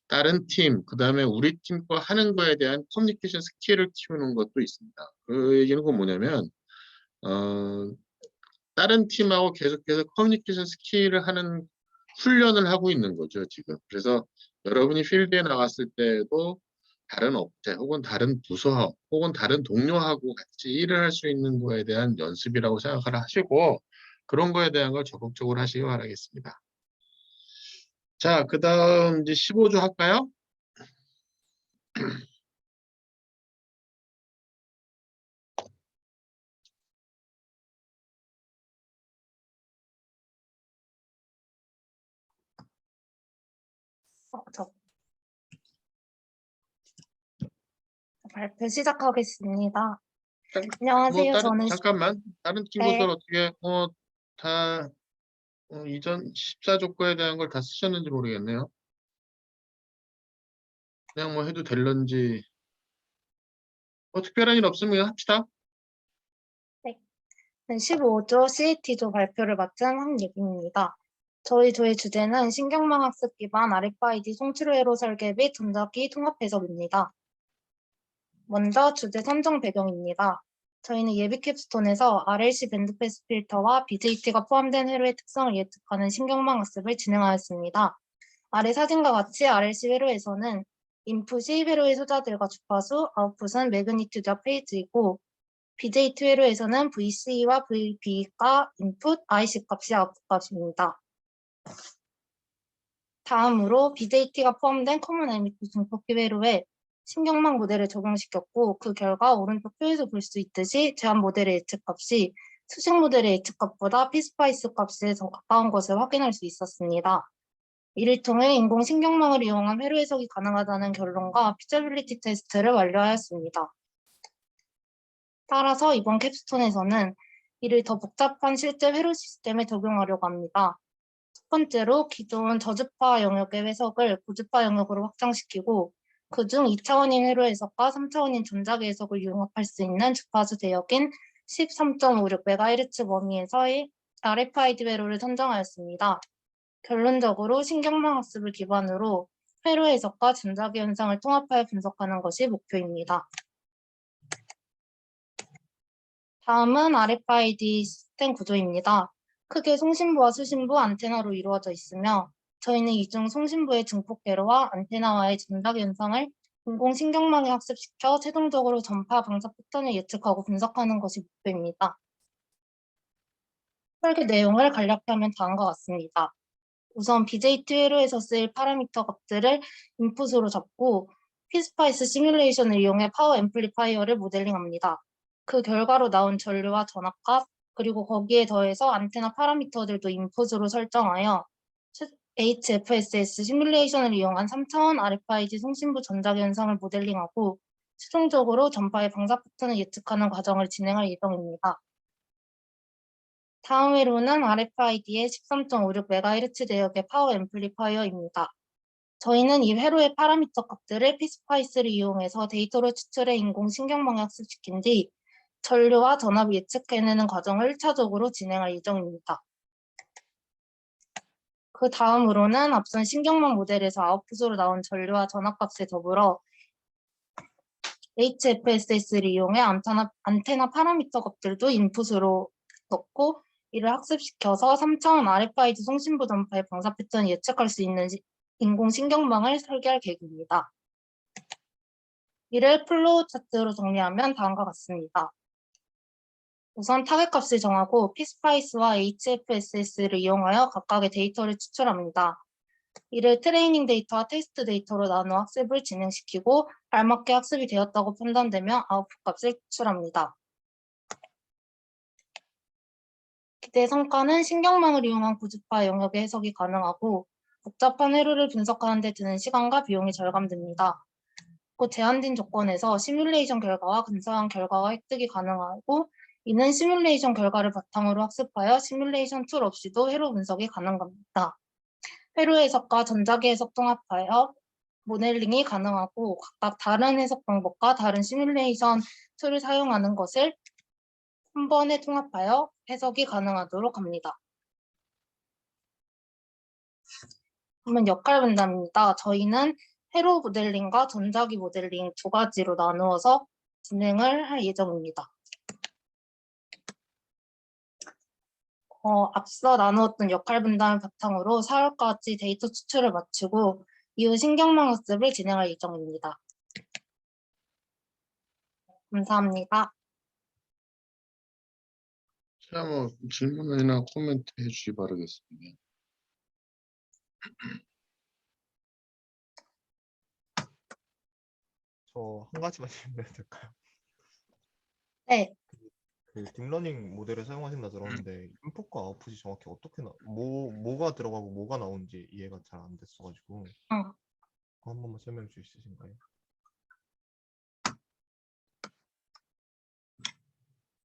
다른 팀, 그다음에 우리 팀과 하는 거에 대한 커뮤니케이션 스킬을 키우는 것도 있습니다. 그 얘기는 그 뭐냐면 어, 다른 팀하고 계속해서 커뮤니케이션 스킬을 하는 훈련을 하고 있는 거죠, 지금. 그래서 여러분이 필드에 나갔을 때도 다른 업체 혹은 다른 부서 혹은 다른 동료하고 같이 일을 할 수 있는 거에 대한 연습이라고 생각을 하시고 그런 거에 대한 걸 적극적으로 하시기 바라겠습니다. 자, 그다음 이제 15조 할까요? 저 발표 시작하겠습니다. 뭐 안녕하세요. 저는 잠깐만 다른 팀부터 네, 어떻게 다 이전 14조 거에 대한 걸 다 쓰셨는지 모르겠네요. 그냥 뭐 해도 될런지 특별한 일 없으면 그냥 합시다. 네. 15조 CAT조 발표를 맡은 황예빈입니다. 저희 조의 주제는 신경망 학습 기반 RFID 송출 회로 설계 및 전자기 통합 해석입니다. 먼저 주제 선정 배경입니다. 저희는 예비 캡스톤에서 RLC 밴드패스 필터와 BJT가 포함된 회로의 특성을 예측하는 신경망 학습을 진행하였습니다. 아래 사진과 같이 RLC 회로에서는 인풋이 회로의 숫자들과 주파수, 아웃풋은 매그니튜드와 페이지이고 BJT 회로에서는 VC와 VB가 인풋, IC 값이 아웃풋 값입니다. 다음으로 BJT가 포함된 커먼 에미터 증폭기 회로에 신경망 모델을 적용시켰고 그 결과 오른쪽 표에서 볼 수 있듯이 제한 모델의 예측값이 수직 모델의 예측값보다 피스파이스 값에 더 가까운 것을 확인할 수 있었습니다. 이를 통해 인공신경망을 이용한 회로 해석이 가능하다는 결론과 피저빌리티 테스트를 완료하였습니다. 따라서 이번 캡스톤에서는 이를 더 복잡한 실제 회로 시스템에 적용하려고 합니다. 첫 번째로 기존 저주파 영역의 해석을 고주파 영역으로 확장시키고 그중 2차원인 회로 해석과 3차원인 전자기 해석을 융합할 수 있는 주파수 대역인 13.56MHz 범위에서의 RFID 회로를 선정하였습니다. 결론적으로 신경망 학습을 기반으로 회로 해석과 전자기 현상을 통합하여 분석하는 것이 목표입니다. 다음은 RFID 시스템 구조입니다. 크게 송신부와 수신부, 안테나로 이루어져 있으며 저희는 이중 송신부의 증폭 회로와 안테나와의 전작 현상을 인공신경망에 학습시켜 최종적으로 전파 방사 패턴을 예측하고 분석하는 것이 목표입니다. 설계 내용을 간략하면 다음과 같습니다. 우선 BJT 회로에서 쓰일 파라미터 값들을 인풋으로 잡고 피스파이스 시뮬레이션을 이용해 파워 앰플리파이어를 모델링합니다. 그 결과로 나온 전류와 전압값, 그리고 거기에 더해서 안테나 파라미터들도 인풋으로 설정하여 HFSS 시뮬레이션을 이용한 3차원 RFID 송신부 전작 현상을 모델링하고 최종적으로 전파의 방사 패턴을 예측하는 과정을 진행할 예정입니다. 다음 회로는 RFID의 13.56MHz 대역의 파워 앰플리파이어입니다. 저희는 이 회로의 파라미터 값들을 피스파이스를 이용해서 데이터로 추출해 인공신경망에 학습시킨 뒤 전류와 전압을 예측해내는 과정을 1차적으로 진행할 예정입니다. 그 다음으로는 앞선 신경망 모델에서 아웃풋으로 나온 전류와 전압값에 더불어 HFSS를 이용해 안테나 파라미터 값들도 인풋으로 넣고 이를 학습시켜서 3차원 RFID 송신부 전파의 방사 패턴을 예측할 수 있는 인공신경망을 설계할 계획입니다. 이를 플로우 차트로 정리하면 다음과 같습니다. 우선 타겟 값을 정하고 피스파이스와 HFSS를 이용하여 각각의 데이터를 추출합니다. 이를 트레이닝 데이터와 테스트 데이터로 나누어 학습을 진행시키고 알맞게 학습이 되었다고 판단되면 아웃풋 값을 추출합니다. 기대 성과는 신경망을 이용한 고주파 영역의 해석이 가능하고 복잡한 회로를 분석하는 데 드는 시간과 비용이 절감됩니다. 그 제한된 조건에서 시뮬레이션 결과와 근사한 결과가 획득이 가능하고 이는 시뮬레이션 결과를 바탕으로 학습하여 시뮬레이션 툴 없이도 회로 분석이 가능합니다. 회로 해석과 전자기 해석 통합하여 모델링이 가능하고 각각 다른 해석 방법과 다른 시뮬레이션 툴을 사용하는 것을 한 번에 통합하여 해석이 가능하도록 합니다. 그러면 역할 분담입니다. 저희는 회로 모델링과 전자기 모델링 두 가지로 나누어서 진행을 할 예정입니다. 앞서 나누었던 역할 분담을 바탕으로 4월까지 데이터 추출을 마치고 이후 신경망 학습을 진행할 예정입니다. 감사합니다. 자, 뭐 질문이나 코멘트 해주시 바라겠습니다. 저 한 가지만 질문해도 될까요? 네, 그 딥러닝 모델을 사용하신다 들었는데 인풋과 아웃풋이 정확히 어떻게 뭐가 들어가고 뭐가 나오는지 이해가 잘 안 됐어가지고 그거 한 번만 설명해 주실 수 있으신가요?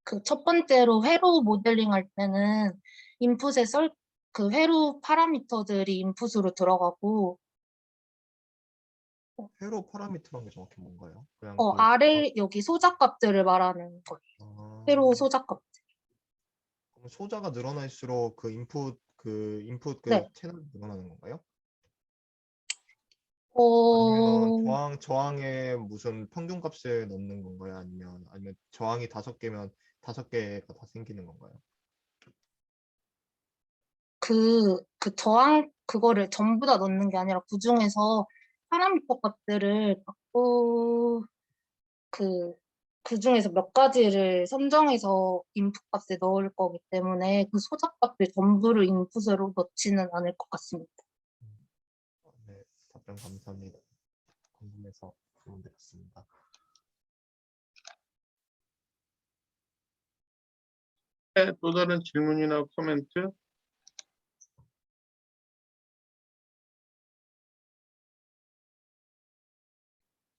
그 첫 번째로 회로 모델링 할 때는 인풋에 그 회로 파라미터들이 인풋으로 들어가고 회로 파라미터란 게 정확히 뭔가요? 그냥 아래 여기 소자값들을 말하는 거예요. 회로 소자값. 그럼 소자가 늘어날수록 그 인풋 네. 채널이 늘어나는 건가요? 어, 아니면 저항에 무슨 평균값을 넣는 건가요? 아니면 저항이 5개면 5개가 다 생기는 건가요? 그 저항 그거를 전부 다 넣는 게 아니라 그 중에서 파라미터 값들을 갖고 그 중에서 몇 가지를 선정해서 인풋 값에 넣을 거기 때문에 그 소자 값을 전부를 인풋으로 넣지는 않을 것 같습니다. 네, 답변 감사합니다. 궁금해서 질문 드렸습니다. 네, 또 다른 질문이나 코멘트?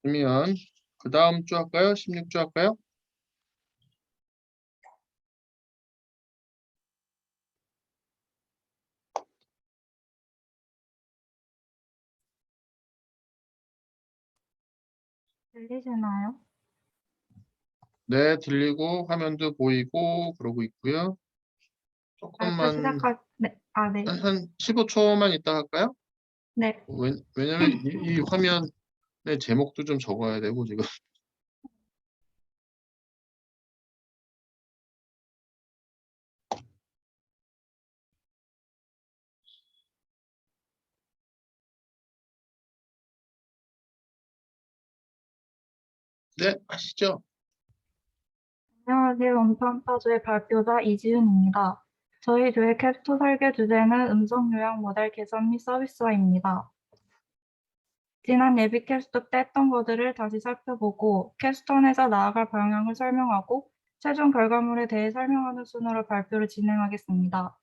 그러면 그 다음 주 할까요? 16주 할까요? 들리시나요? 네, 들리고 화면도 보이고 그러고 있고요. 발표 조금만 네, 네. 한 15초만 있다 할까요? 네. 왜냐면 이 화면의 제목도 좀 적어야 되고 지금. 네, 아시죠? 안녕하세요. 음성파조의 발표자 이지윤입니다. 저희 조의 캡스톤 설계 주제는 음성 요약 모델 개선 및 서비스화입니다. 지난 예비 캡스톤 때 했던 것들을 다시 살펴보고 캡스톤에서 나아갈 방향을 설명하고 최종 결과물에 대해 설명하는 순으로 발표를 진행하겠습니다.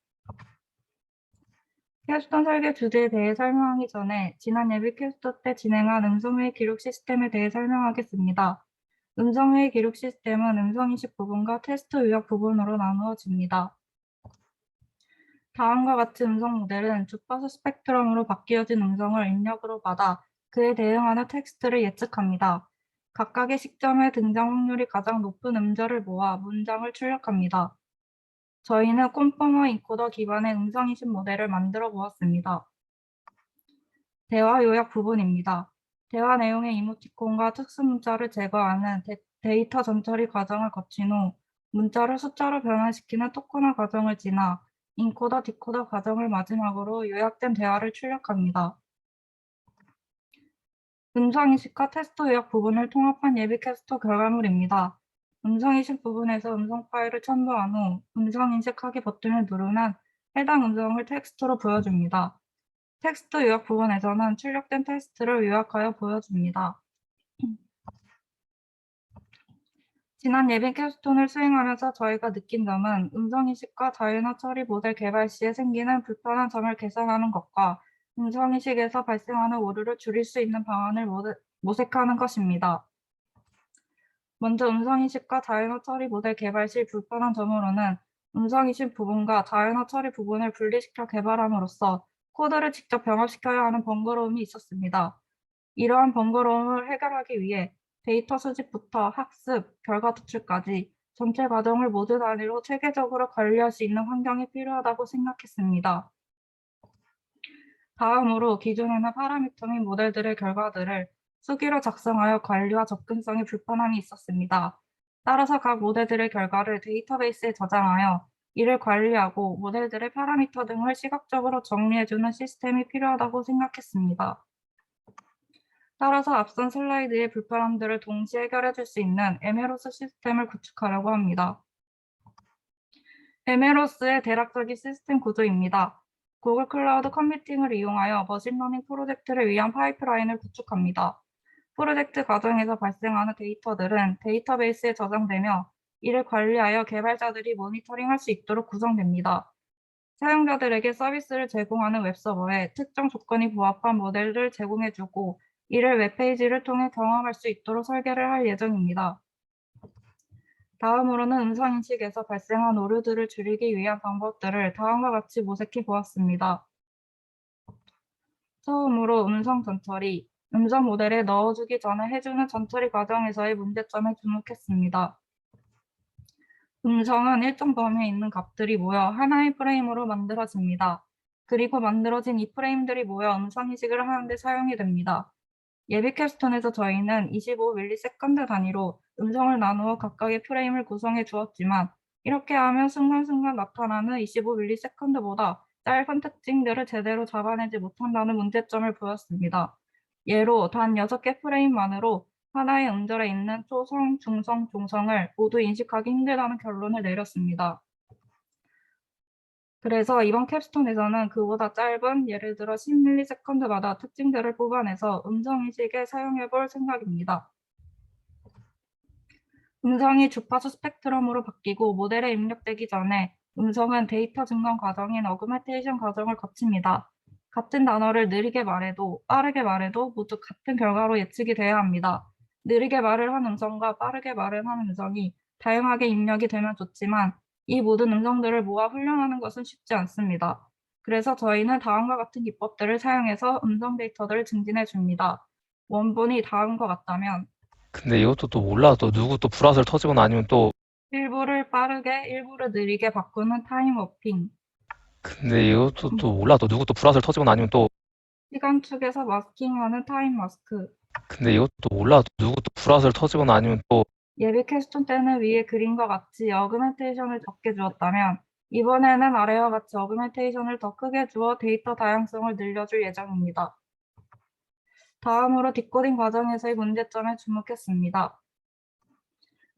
캡스톤 설계 주제에 대해 설명하기 전에 지난 예비 캡스톤 때 진행한 음성회의 기록 시스템에 대해 설명하겠습니다. 음성회의 기록 시스템은 음성인식 부분과 테스트 요약 부분으로 나누어집니다. 다음과 같이 음성 모델은 주파수 스펙트럼으로 바뀌어진 음성을 입력으로 받아 그에 대응하는 텍스트를 예측합니다. 각각의 시점의 등장 확률이 가장 높은 음절을 모아 문장을 출력합니다. 저희는 콘포머 인코더 기반의 음성인식 모델을 만들어 보았습니다. 대화 요약 부분입니다. 대화 내용의 이모티콘과 특수 문자를 제거하는 데이터 전처리 과정을 거친 후 문자를 숫자로 변환시키는 토큰화 과정을 지나 인코더 디코더 과정을 마지막으로 요약된 대화를 출력합니다. 음성인식과 테스트 요약 부분을 통합한 예비 캡스톤 결과물입니다. 음성인식 부분에서 음성 파일을 첨부한 후 음성인식하기 버튼을 누르면 해당 음성을 텍스트로 보여줍니다. 텍스트 요약 부분에서는 출력된 텍스트를 요약하여 보여줍니다. 지난 예비 캡스톤을 수행하면서 저희가 느낀 점은 음성인식과 자유나 처리 모델 개발 시에 생기는 불편한 점을 개선하는 것과 음성인식에서 발생하는 오류를 줄일 수 있는 방안을 모색하는 것입니다. 먼저 음성인식과 자유나 처리 모델 개발 시 불편한 점으로는 음성인식 부분과 자유나 처리 부분을 분리시켜 개발함으로써 코드를 직접 병합시켜야 하는 번거로움이 있었습니다. 이러한 번거로움을 해결하기 위해 데이터 수집부터 학습, 결과 도출까지 전체 과정을 모두 단위로 체계적으로 관리할 수 있는 환경이 필요하다고 생각했습니다. 다음으로 기존에는 파라미터 및 모델들의 결과들을 수기로 작성하여 관리와 접근성에 불편함이 있었습니다. 따라서 각 모델들의 결과를 데이터베이스에 저장하여 이를 관리하고 모델들의 파라미터 등을 시각적으로 정리해주는 시스템이 필요하다고 생각했습니다. 따라서 앞선 슬라이드의 불편함들을 동시에 해결해 줄 수 있는 에메로스 시스템을 구축하려고 합니다. 에메로스의 대략적인 시스템 구조입니다. 구글 클라우드 컴퓨팅을 이용하여 머신러닝 프로젝트를 위한 파이프라인을 구축합니다. 프로젝트 과정에서 발생하는 데이터들은 데이터베이스에 저장되며 이를 관리하여 개발자들이 모니터링할 수 있도록 구성됩니다. 사용자들에게 서비스를 제공하는 웹서버에 특정 조건이 부합한 모델을 제공해주고 이를 웹페이지를 통해 경험할 수 있도록 설계를 할 예정입니다. 다음으로는 음성인식에서 발생한 오류들을 줄이기 위한 방법들을 다음과 같이 모색해 보았습니다. 처음으로 음성 전처리, 음성 모델에 넣어주기 전에 해주는 전처리 과정에서의 문제점에 주목했습니다. 음성은 일정 범위에 있는 값들이 모여 하나의 프레임으로 만들어집니다. 그리고 만들어진 이 프레임들이 모여 음성인식을 하는데 사용이 됩니다. 예비 캡스톤에서 저희는 25ms 단위로 음성을 나누어 각각의 프레임을 구성해 주었지만 이렇게 하면 순간순간 나타나는 25ms보다 짧은 특징들을 제대로 잡아내지 못한다는 문제점을 보였습니다. 예로 단 6개 프레임만으로 하나의 음절에 있는 초성, 중성, 종성을 모두 인식하기 힘들다는 결론을 내렸습니다. 그래서 이번 캡스톤에서는 그보다 짧은 예를 들어 10ms마다 특징들을 뽑아내서 음성인식에 사용해 볼 생각입니다. 음성이 주파수 스펙트럼으로 바뀌고 모델에 입력되기 전에 음성은 데이터 증강 과정인 어그멘테이션 과정을 거칩니다. 같은 단어를 느리게 말해도 빠르게 말해도 모두 같은 결과로 예측이 돼야 합니다. 느리게 말을 한 음성과 빠르게 말을 한 음성이 다양하게 입력이 되면 좋지만 이 모든 음성들을 모아 훈련하는 것은 쉽지 않습니다. 그래서 저희는 다음과 같은 기법들을 사용해서 음성 데이터들을 증진해 줍니다. 원본이 다음과 같다면 근데 이것도 또 몰라. 또 누구 또 불화설 터지거나 아니면 또 일부를 빠르게, 일부를 느리게 바꾸는 타임 워핑. 근데 이것도 또 몰라. 또 누구 또 불화설 터지거나 아니면 또 시간 축에서 마스킹하는 타임 마스크. 근데 이것도 몰라. 또 누구 또 불화설 터지거나 아니면 또 예비 캡스톤 때는 위에 그림과 같이 어그멘테이션을 적게 주었다면 이번에는 아래와 같이 어그멘테이션을 더 크게 주어 데이터 다양성을 늘려줄 예정입니다. 다음으로 디코딩 과정에서의 문제점에 주목했습니다.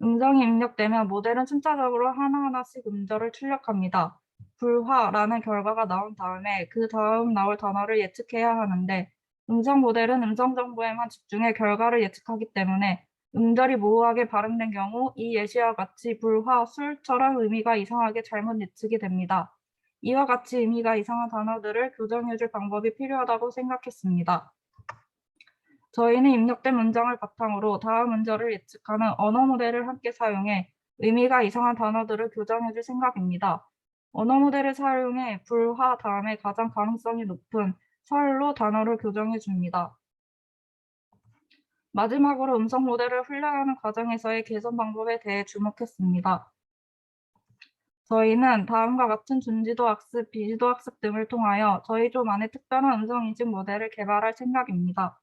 음성이 입력되면 모델은 순차적으로 하나하나씩 음절을 출력합니다. 불화라는 결과가 나온 다음에 그 다음 나올 단어를 예측해야 하는데 음성 모델은 음성 정보에만 집중해 결과를 예측하기 때문에 음절이 모호하게 발음된 경우 이 예시와 같이 불화, 술처럼 의미가 이상하게 잘못 예측이 됩니다. 이와 같이 의미가 이상한 단어들을 교정해줄 방법이 필요하다고 생각했습니다. 저희는 입력된 문장을 바탕으로 다음 음절을 예측하는 언어 모델을 함께 사용해 의미가 이상한 단어들을 교정해줄 생각입니다. 언어 모델을 사용해 불화 다음에 가장 가능성이 높은 설로 단어를 교정해 줍니다. 마지막으로 음성 모델을 훈련하는 과정에서의 개선 방법에 대해 주목했습니다. 저희는 다음과 같은 준지도 학습, 비지도 학습 등을 통하여 저희 조만의 특별한 음성 인식 모델을 개발할 생각입니다.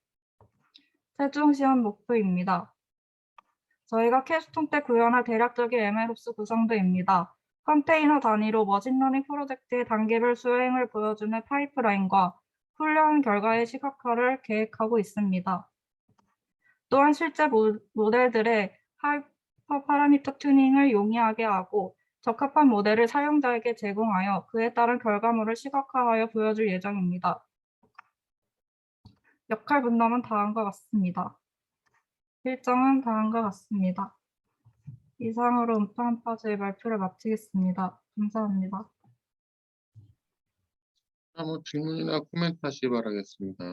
최종 시험 목표입니다. 저희가 캡스톤 때 구현할 대략적인 MLOps 구성도입니다. 컨테이너 단위로 머신러닝 프로젝트의 단계별 수행을 보여주는 파이프라인과 훈련 결과의 시각화를 계획하고 있습니다. 또한 실제 모델들의 하이퍼 파라미터 튜닝을 용이하게 하고 적합한 모델을 사용자에게 제공하여 그에 따른 결과물을 시각화하여 보여줄 예정입니다. 역할 분담은 다음과 같습니다. 일정은 다음과 같습니다. 이상으로 음파 한파제의 발표를 마치겠습니다. 감사합니다. 뭐 질문이나 코멘트 하시기 바라겠습니다.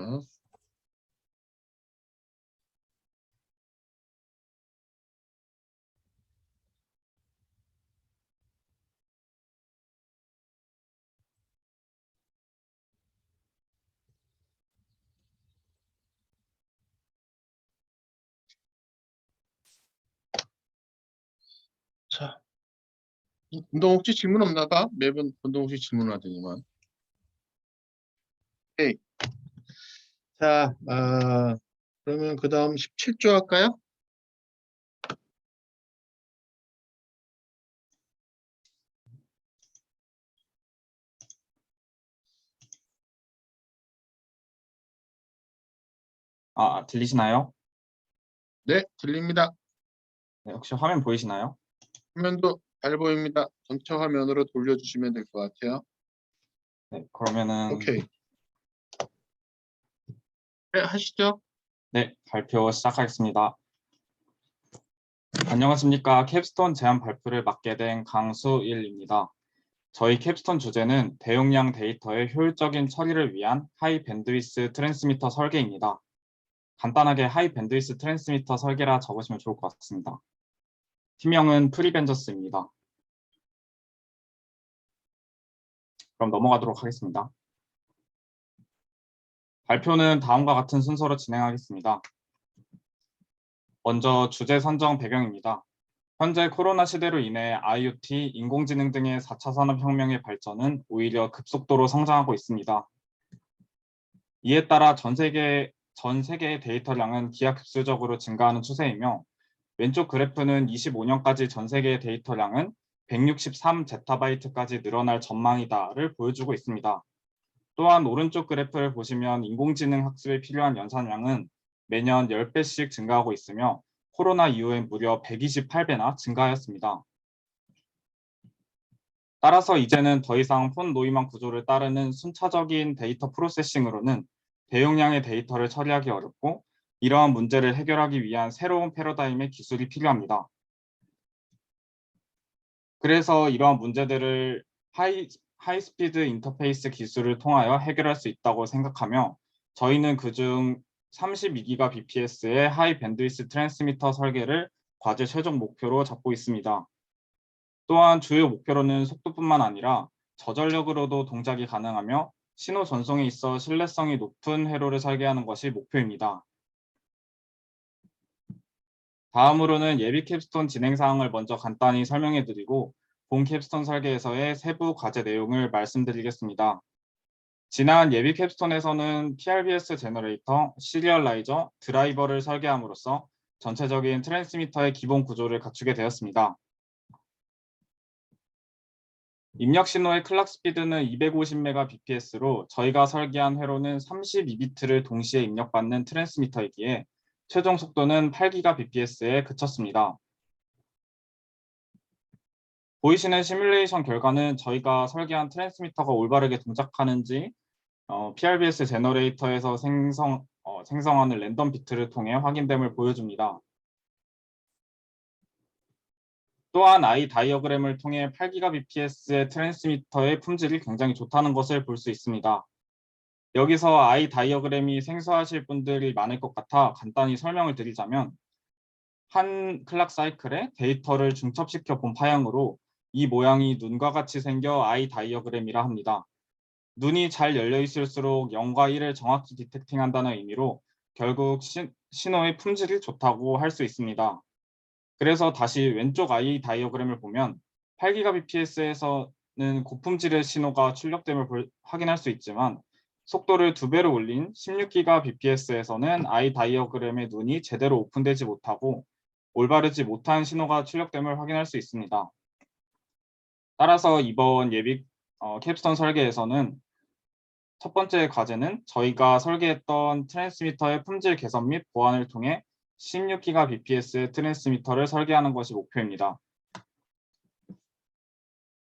자, 운동 혹시 질문 없나 봐? 매번 운동 혹시 질문하더니만. 오케이. 자, 그러면 그 다음 17조 할까요? 들리시나요? 네, 들립니다. 네, 혹시 화면 보이시나요? 화면도 잘 보입니다. 전체 화면으로 돌려주시면 될 것 같아요. 네, 그러면은 오케이. 네, 하시죠. 네, 발표 시작하겠습니다. 안녕하십니까. 캡스톤 제안 발표를 맡게 된 강수일입니다. 저희 캡스톤 주제는 대용량 데이터의 효율적인 처리를 위한 하이 밴드위스 트랜스미터 설계입니다. 간단하게 하이 밴드위스 트랜스미터 설계라 적으시면 좋을 것 같습니다. 팀명은 프리벤저스입니다. 그럼 넘어가도록 하겠습니다. 발표는 다음과 같은 순서로 진행하겠습니다. 먼저 주제 선정 배경입니다. 현재 코로나 시대로 인해 IoT, 인공지능 등의 4차 산업혁명의 발전은 오히려 급속도로 성장하고 있습니다. 이에 따라 전 세계의 데이터량은 기하급수적으로 증가하는 추세이며 왼쪽 그래프는 25년까지 전 세계의 데이터량은 163제타바이트까지 늘어날 전망이다를 보여주고 있습니다. 또한 오른쪽 그래프를 보시면 인공지능 학습에 필요한 연산량은 매년 10배씩 증가하고 있으며 코로나 이후에 무려 128배나 증가하였습니다. 따라서 이제는 더 이상 폰 노이만 구조를 따르는 순차적인 데이터 프로세싱으로는 대용량의 데이터를 처리하기 어렵고 이러한 문제를 해결하기 위한 새로운 패러다임의 기술이 필요합니다. 그래서 이러한 문제들을 하이스피드 인터페이스 기술을 통하여 해결할 수 있다고 생각하며 저희는 그중 32기가 bps의 하이 밴드위스 트랜스미터 설계를 과제 최종 목표로 잡고 있습니다. 또한 주요 목표로는 속도뿐만 아니라 저전력으로도 동작이 가능하며 신호 전송에 있어 신뢰성이 높은 회로를 설계하는 것이 목표입니다. 다음으로는 예비 캡스톤 진행 사항을 먼저 간단히 설명해 드리고 본 캡스톤 설계에서의 세부 과제 내용을 말씀드리겠습니다. 지난 예비 캡스톤에서는 PRBS 제너레이터, 시리얼라이저, 드라이버를 설계함으로써 전체적인 트랜스미터의 기본 구조를 갖추게 되었습니다. 입력 신호의 클락 스피드는 250Mbps로 저희가 설계한 회로는 32비트를 동시에 입력받는 트랜스미터이기에 최종 속도는 8GBps에 그쳤습니다. 보이시는 시뮬레이션 결과는 저희가 설계한 트랜스미터가 올바르게 동작하는지 PRBS 제너레이터에서 생성하는 랜덤 비트를 통해 확인됨을 보여줍니다. 또한 I 다이어그램을 통해 8GBps의 트랜스미터의 품질이 굉장히 좋다는 것을 볼 수 있습니다. 여기서 I 다이어그램이 생소하실 분들이 많을 것 같아 간단히 설명을 드리자면 한 클락 사이클에 데이터를 중첩시켜 본 파형으로 이 모양이 눈과 같이 생겨 I 다이어그램이라 합니다. 눈이 잘 열려 있을수록 0과 1을 정확히 디텍팅한다는 의미로 결국 신호의 품질이 좋다고 할 수 있습니다. 그래서 다시 왼쪽 I 다이어그램을 보면 8GBps에서는 고품질의 신호가 출력됨을 확인할 수 있지만 속도를 2배로 올린 16GBps에서는 I 다이어그램의 눈이 제대로 오픈되지 못하고 올바르지 못한 신호가 출력됨을 확인할 수 있습니다. 따라서 이번 예비 캡스톤 설계에서는 첫 번째 과제는 저희가 설계했던 트랜스미터의 품질 개선 및 보완을 통해 16GBps의 트랜스미터를 설계하는 것이 목표입니다.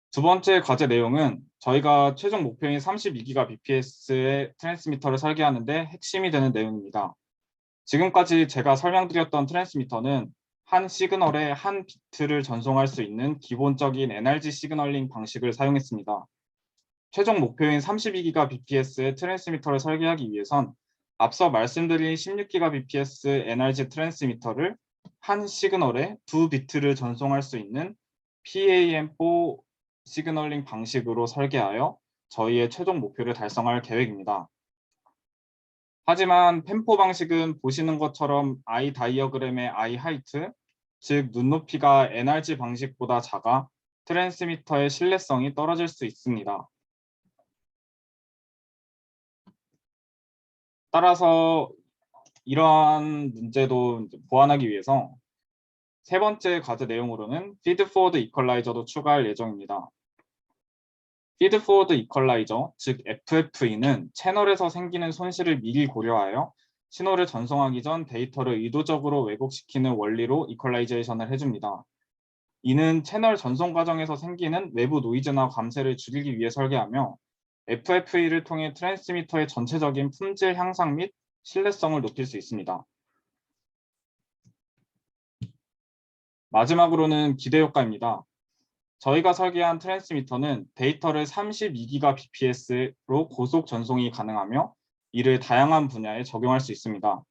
두 번째 과제 내용은 저희가 최종 목표인 32GBps의 트랜스미터를 설계하는데 핵심이 되는 내용입니다. 지금까지 제가 설명드렸던 트랜스미터는 한 시그널에 한 비트를 전송할 수 있는 기본적인 NRG 시그널링 방식을 사용했습니다. 최종 목표인 32GBps의 트랜스미터를 설계하기 위해선 앞서 말씀드린 16GBps NRG 트랜스미터를 한 시그널에 2비트를 전송할 수 있는 PAM4 시그널링 방식으로 설계하여 저희의 최종 목표를 달성할 계획입니다. 하지만 펜포 방식은 보시는 것처럼 I 다이어그램의 I 하이트, 즉 눈높이가 NRG 방식보다 작아 트랜스미터의 신뢰성이 떨어질 수 있습니다. 따라서 이러한 문제도 보완하기 위해서 세 번째 과제 내용으로는 피드포워드 이퀄라이저도 추가할 예정입니다. 피드포워드 이퀄라이저, 즉 FFE는 채널에서 생기는 손실을 미리 고려하여 신호를 전송하기 전 데이터를 의도적으로 왜곡시키는 원리로 이퀄라이제이션을 해줍니다. 이는 채널 전송 과정에서 생기는 외부 노이즈나 감쇄를 줄이기 위해 설계하며 FFE를 통해 트랜스미터의 전체적인 품질 향상 및 신뢰성을 높일 수 있습니다. 마지막으로는 기대 효과입니다. 저희가 설계한 트랜스미터는 데이터를 32GBps로 고속 전송이 가능하며 이를 다양한 분야에 적용할 수 있습니다.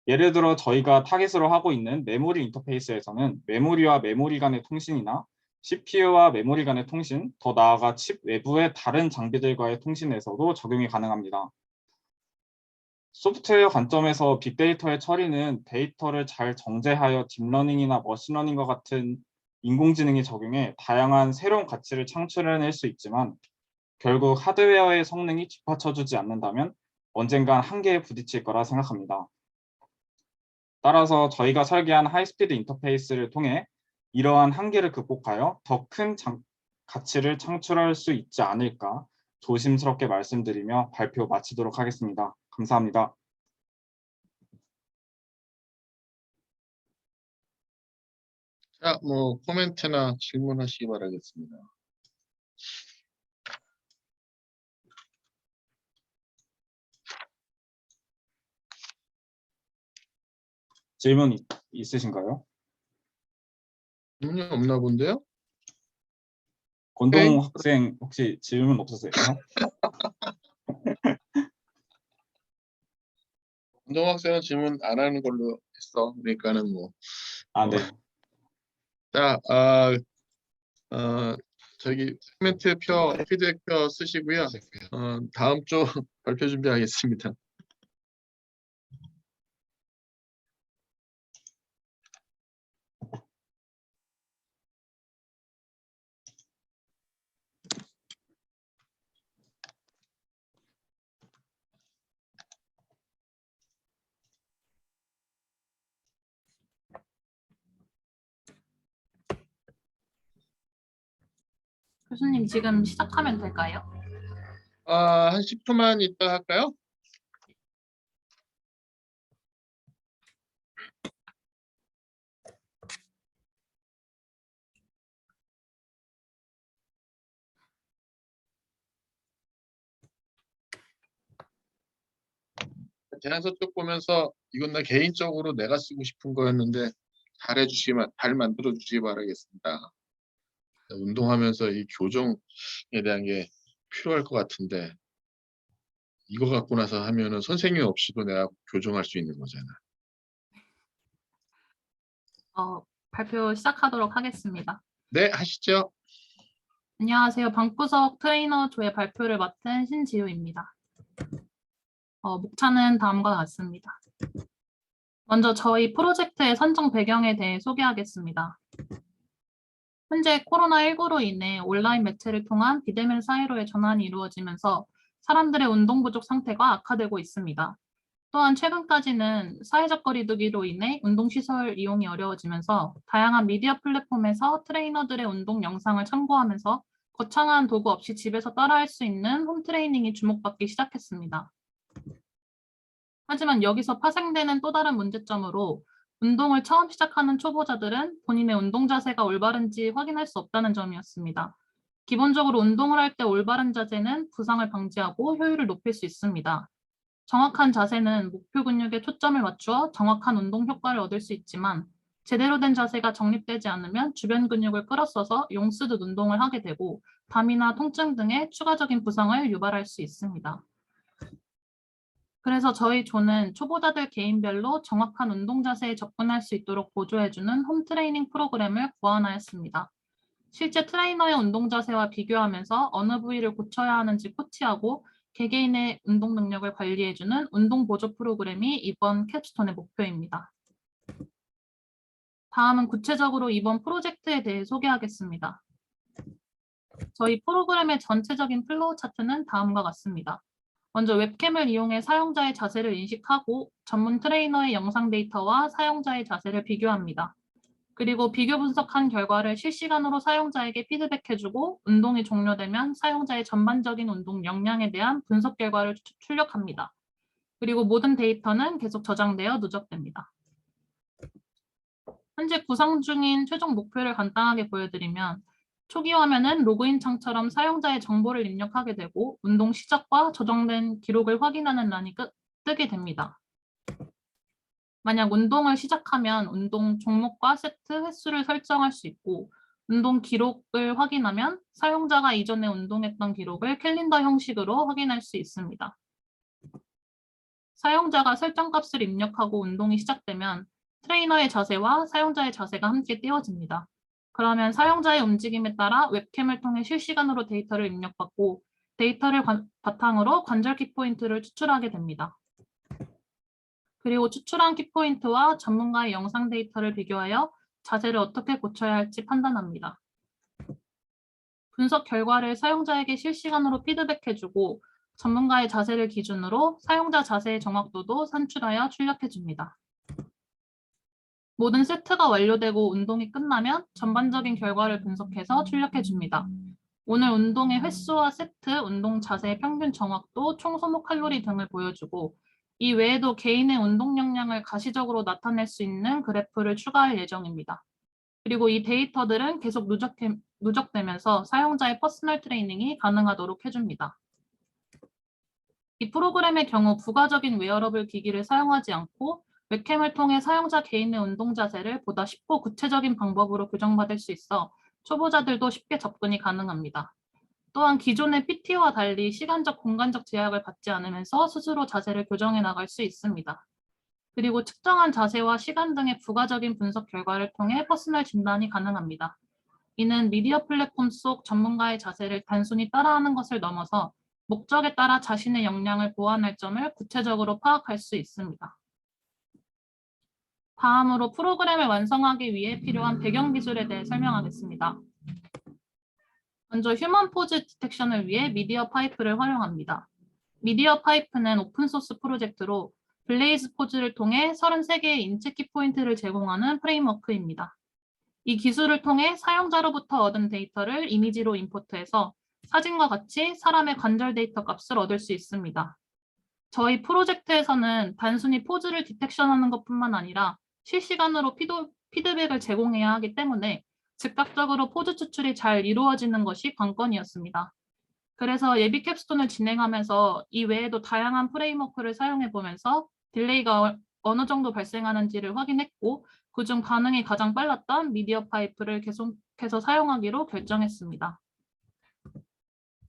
예를 들어 저희가 타깃으로 하고 있는 메모리 인터페이스에서는 메모리와 메모리 간의 통신이나 CPU와 메모리 간의 통신, 더 나아가 칩 외부의 다른 장비들과의 통신에서도 적용이 가능합니다. 소프트웨어 관점에서 빅데이터의 처리는 데이터를 잘 정제하여 딥러닝이나 머신러닝과 같은 인공지능이 적용해 다양한 새로운 가치를 창출해낼 수 있지만 결국 하드웨어의 성능이 뒷받쳐주지 않는다면 언젠간 한계에 부딪힐 거라 생각합니다. 따라서 저희가 설계한 하이스피드 인터페이스를 통해 이러한 한계를 극복하여 더 큰 가치를 창출할 수 있지 않을까 조심스럽게 말씀드리며 발표 마치도록 하겠습니다. 감사합니다. 자, 코멘트나 질문하시기 바라겠습니다. 질문 있으신가요? 질문이 없나 본데요? 권동 학생 혹시 질문 없으세요? 운동 학생은 질문 안 하는 걸로 했어. 그러니까는 네. 자, 저기 코멘트표, 피드백표 쓰시고요. 다음 주 발표 준비하겠습니다. 교수님 지금 시작하면 될까요? 한 10초만 있다 할까요? 제안서 쪽 보면서 이건 나 개인적으로 내가 쓰고 싶은 거였는데 잘 만들어 주시기 바라겠습니다. 운동하면서 이 교정에 대한 게 필요할 것 같은데 이거 갖고 나서 하면은 선생님 없이도 내가 교정할 수 있는 거잖아. 발표 시작하도록 하겠습니다. 네, 하시죠. 안녕하세요. 방구석 트레이너 조의 발표를 맡은 신지우입니다. 목차는 다음과 같습니다. 먼저 저희 프로젝트의 선정 배경에 대해 소개하겠습니다. 현재 코로나19로 인해 온라인 매체를 통한 비대면 사회로의 전환이 이루어지면서 사람들의 운동 부족 상태가 악화되고 있습니다. 또한 최근까지는 사회적 거리두기로 인해 운동시설 이용이 어려워지면서 다양한 미디어 플랫폼에서 트레이너들의 운동 영상을 참고하면서 거창한 도구 없이 집에서 따라할 수 있는 홈트레이닝이 주목받기 시작했습니다. 하지만 여기서 파생되는 또 다른 문제점으로 운동을 처음 시작하는 초보자들은 본인의 운동 자세가 올바른지 확인할 수 없다는 점이었습니다. 기본적으로 운동을 할 때 올바른 자세는 부상을 방지하고 효율을 높일 수 있습니다. 정확한 자세는 목표 근육에 초점을 맞추어 정확한 운동 효과를 얻을 수 있지만 제대로 된 자세가 정립되지 않으면 주변 근육을 끌어써서 용쓰듯 운동을 하게 되고 담이나 통증 등의 추가적인 부상을 유발할 수 있습니다. 그래서 저희 조는 초보자들 개인별로 정확한 운동 자세에 접근할 수 있도록 보조해주는 홈트레이닝 프로그램을 고안하였습니다. 실제 트레이너의 운동 자세와 비교하면서 어느 부위를 고쳐야 하는지 코치하고 개개인의 운동 능력을 관리해주는 운동 보조 프로그램이 이번 캡스톤의 목표입니다. 다음은 구체적으로 이번 프로젝트에 대해 소개하겠습니다. 저희 프로그램의 전체적인 플로우 차트는 다음과 같습니다. 먼저 웹캠을 이용해 사용자의 자세를 인식하고 전문 트레이너의 영상 데이터와 사용자의 자세를 비교합니다. 그리고 비교 분석한 결과를 실시간으로 사용자에게 피드백해주고 운동이 종료되면 사용자의 전반적인 운동 역량에 대한 분석 결과를 출력합니다. 그리고 모든 데이터는 계속 저장되어 누적됩니다. 현재 구상 중인 최종 목표를 간단하게 보여드리면 초기 화면은 로그인 창처럼 사용자의 정보를 입력하게 되고 운동 시작과 저장된 기록을 확인하는 란이 뜨게 됩니다. 만약 운동을 시작하면 운동 종목과 세트 횟수를 설정할 수 있고 운동 기록을 확인하면 사용자가 이전에 운동했던 기록을 캘린더 형식으로 확인할 수 있습니다. 사용자가 설정값을 입력하고 운동이 시작되면 트레이너의 자세와 사용자의 자세가 함께 띄워집니다. 그러면 사용자의 움직임에 따라 웹캠을 통해 실시간으로 데이터를 입력받고 데이터를 바탕으로 관절 키포인트를 추출하게 됩니다. 그리고 추출한 키포인트와 전문가의 영상 데이터를 비교하여 자세를 어떻게 고쳐야 할지 판단합니다. 분석 결과를 사용자에게 실시간으로 피드백해주고 전문가의 자세를 기준으로 사용자 자세의 정확도도 산출하여 출력해줍니다. 모든 세트가 완료되고 운동이 끝나면 전반적인 결과를 분석해서 출력해줍니다. 오늘 운동의 횟수와 세트, 운동 자세의 평균 정확도, 총 소모 칼로리 등을 보여주고 이 외에도 개인의 운동 역량을 가시적으로 나타낼 수 있는 그래프를 추가할 예정입니다. 그리고 이 데이터들은 계속 누적되면서 사용자의 퍼스널 트레이닝이 가능하도록 해줍니다. 이 프로그램의 경우 부가적인 웨어러블 기기를 사용하지 않고 웹캠을 통해 사용자 개인의 운동 자세를 보다 쉽고 구체적인 방법으로 교정받을 수 있어 초보자들도 쉽게 접근이 가능합니다. 또한 기존의 PT와 달리 시간적, 공간적 제약을 받지 않으면서 스스로 자세를 교정해 나갈 수 있습니다. 그리고 측정한 자세와 시간 등의 부가적인 분석 결과를 통해 퍼스널 진단이 가능합니다. 이는 미디어 플랫폼 속 전문가의 자세를 단순히 따라하는 것을 넘어서 목적에 따라 자신의 역량을 보완할 점을 구체적으로 파악할 수 있습니다. 다음으로 프로그램을 완성하기 위해 필요한 배경 기술에 대해 설명하겠습니다. 먼저 휴먼 포즈 디텍션을 위해 미디어 파이프를 활용합니다. 미디어 파이프는 오픈소스 프로젝트로 블레이즈 포즈를 통해 33개의 인체 키포인트를 제공하는 프레임워크입니다. 이 기술을 통해 사용자로부터 얻은 데이터를 이미지로 임포트해서 사진과 같이 사람의 관절 데이터 값을 얻을 수 있습니다. 저희 프로젝트에서는 단순히 포즈를 디텍션하는 것뿐만 아니라 실시간으로 피드백을 제공해야 하기 때문에 즉각적으로 포즈 추출이 잘 이루어지는 것이 관건이었습니다. 그래서 예비 캡스톤을 진행하면서 이 외에도 다양한 프레임워크를 사용해 보면서 딜레이가 어느 정도 발생하는지를 확인했고 그중 반응이 가장 빨랐던 미디어 파이프를 계속해서 사용하기로 결정했습니다.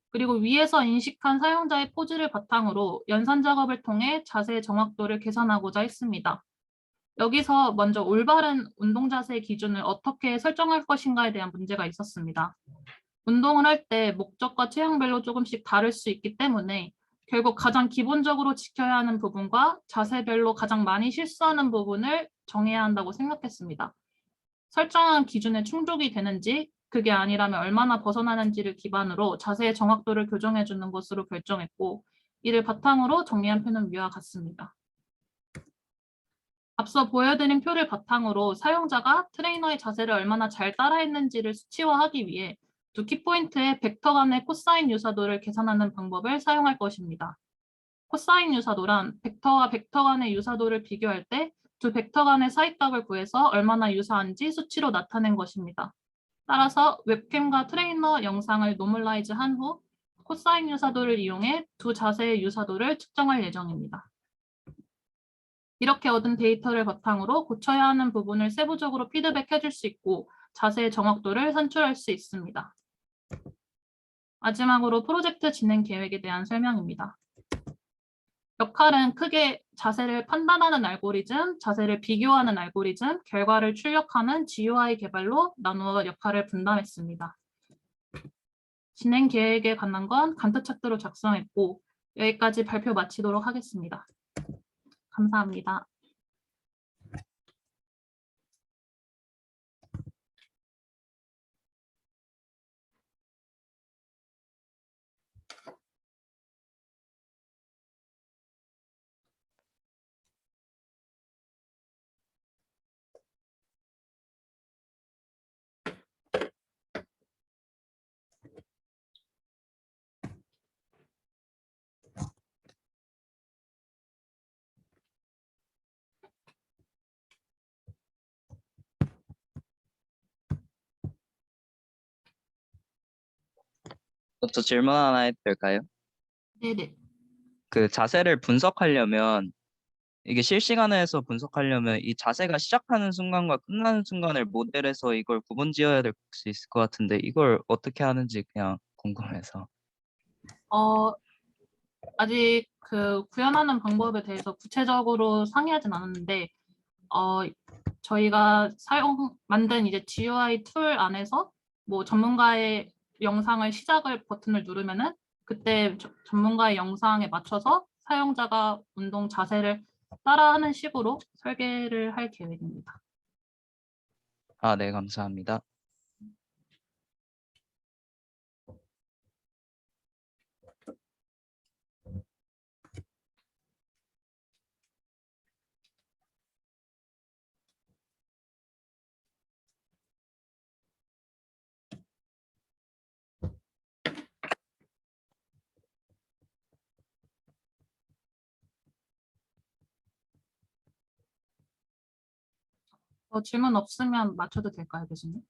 그리고 위에서 인식한 사용자의 포즈를 바탕으로 연산 작업을 통해 자세 정확도를 계산하고자 했습니다. 여기서 먼저 올바른 운동 자세 기준을 어떻게 설정할 것인가에 대한 문제가 있었습니다. 운동을 할 때 목적과 체형별로 조금씩 다를 수 있기 때문에 결국 가장 기본적으로 지켜야 하는 부분과 자세별로 가장 많이 실수하는 부분을 정해야 한다고 생각했습니다. 설정한 기준에 충족이 되는지 그게 아니라면 얼마나 벗어나는지를 기반으로 자세의 정확도를 교정해 주는 것으로 결정했고 이를 바탕으로 정리한 표는 위와 같습니다. 앞서 보여드린 표를 바탕으로 사용자가 트레이너의 자세를 얼마나 잘 따라했는지를 수치화하기 위해 두 키포인트의 벡터 간의 코사인 유사도를 계산하는 방법을 사용할 것입니다. 코사인 유사도란 벡터와 벡터 간의 유사도를 비교할 때 두 벡터 간의 사이값을 구해서 얼마나 유사한지 수치로 나타낸 것입니다. 따라서 웹캠과 트레이너 영상을 노멀라이즈한 후 코사인 유사도를 이용해 두 자세의 유사도를 측정할 예정입니다. 이렇게 얻은 데이터를 바탕으로 고쳐야 하는 부분을 세부적으로 피드백해 줄 수 있고 자세의 정확도를 산출할 수 있습니다. 마지막으로 프로젝트 진행 계획에 대한 설명입니다. 역할은 크게 자세를 판단하는 알고리즘, 자세를 비교하는 알고리즘, 결과를 출력하는 GUI 개발로 나누어 역할을 분담했습니다. 진행 계획에 관한 건 간트 차트로 작성했고 여기까지 발표 마치도록 하겠습니다. 감사합니다. 저 질문 하나 해도 될까요? 네네. 그 자세를 분석하려면 이게 실시간에서 분석하려면 이 자세가 시작하는 순간과 끝나는 순간을 모델해서 이걸 구분 지어야 될 수 있을 것 같은데 이걸 어떻게 하는지 그냥 궁금해서. 아직 그 구현하는 방법에 대해서 구체적으로 상의하진 않았는데 저희가 만든 이제 GUI 툴 안에서 뭐 전문가의 영상을 시작을 버튼을 누르면은 그때 전문가의 영상에 맞춰서 사용자가 운동 자세를 따라하는 식으로 설계를 할 계획입니다. 아, 네, 감사합니다. 질문 없으면 맞춰도 될까요, 교수님?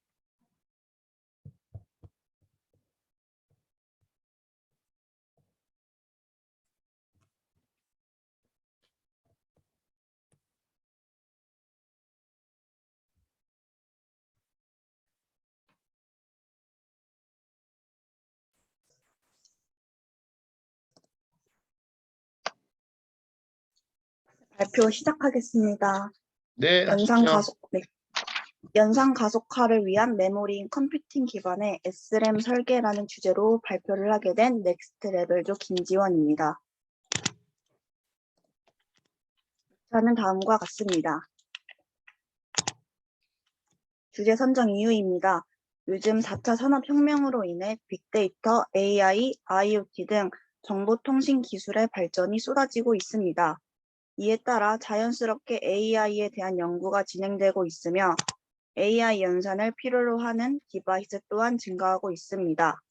발표 시작하겠습니다. 네, 연산 가속화를 위한 메모리 컴퓨팅 기반의 SRAM 설계라는 주제로 발표를 하게 된 넥스트 레벨조 김지원입니다. 저는 다음과 같습니다. 주제 선정 이유입니다. 요즘 4차 산업혁명으로 인해 빅데이터, AI, IoT 등 정보통신 기술의 발전이 쏟아지고 있습니다. 이에 따라 자연스럽게 AI에 대한 연구가 진행되고 있으며 AI 연산을 필요로 하는 디바이스 또한 증가하고 있습니다.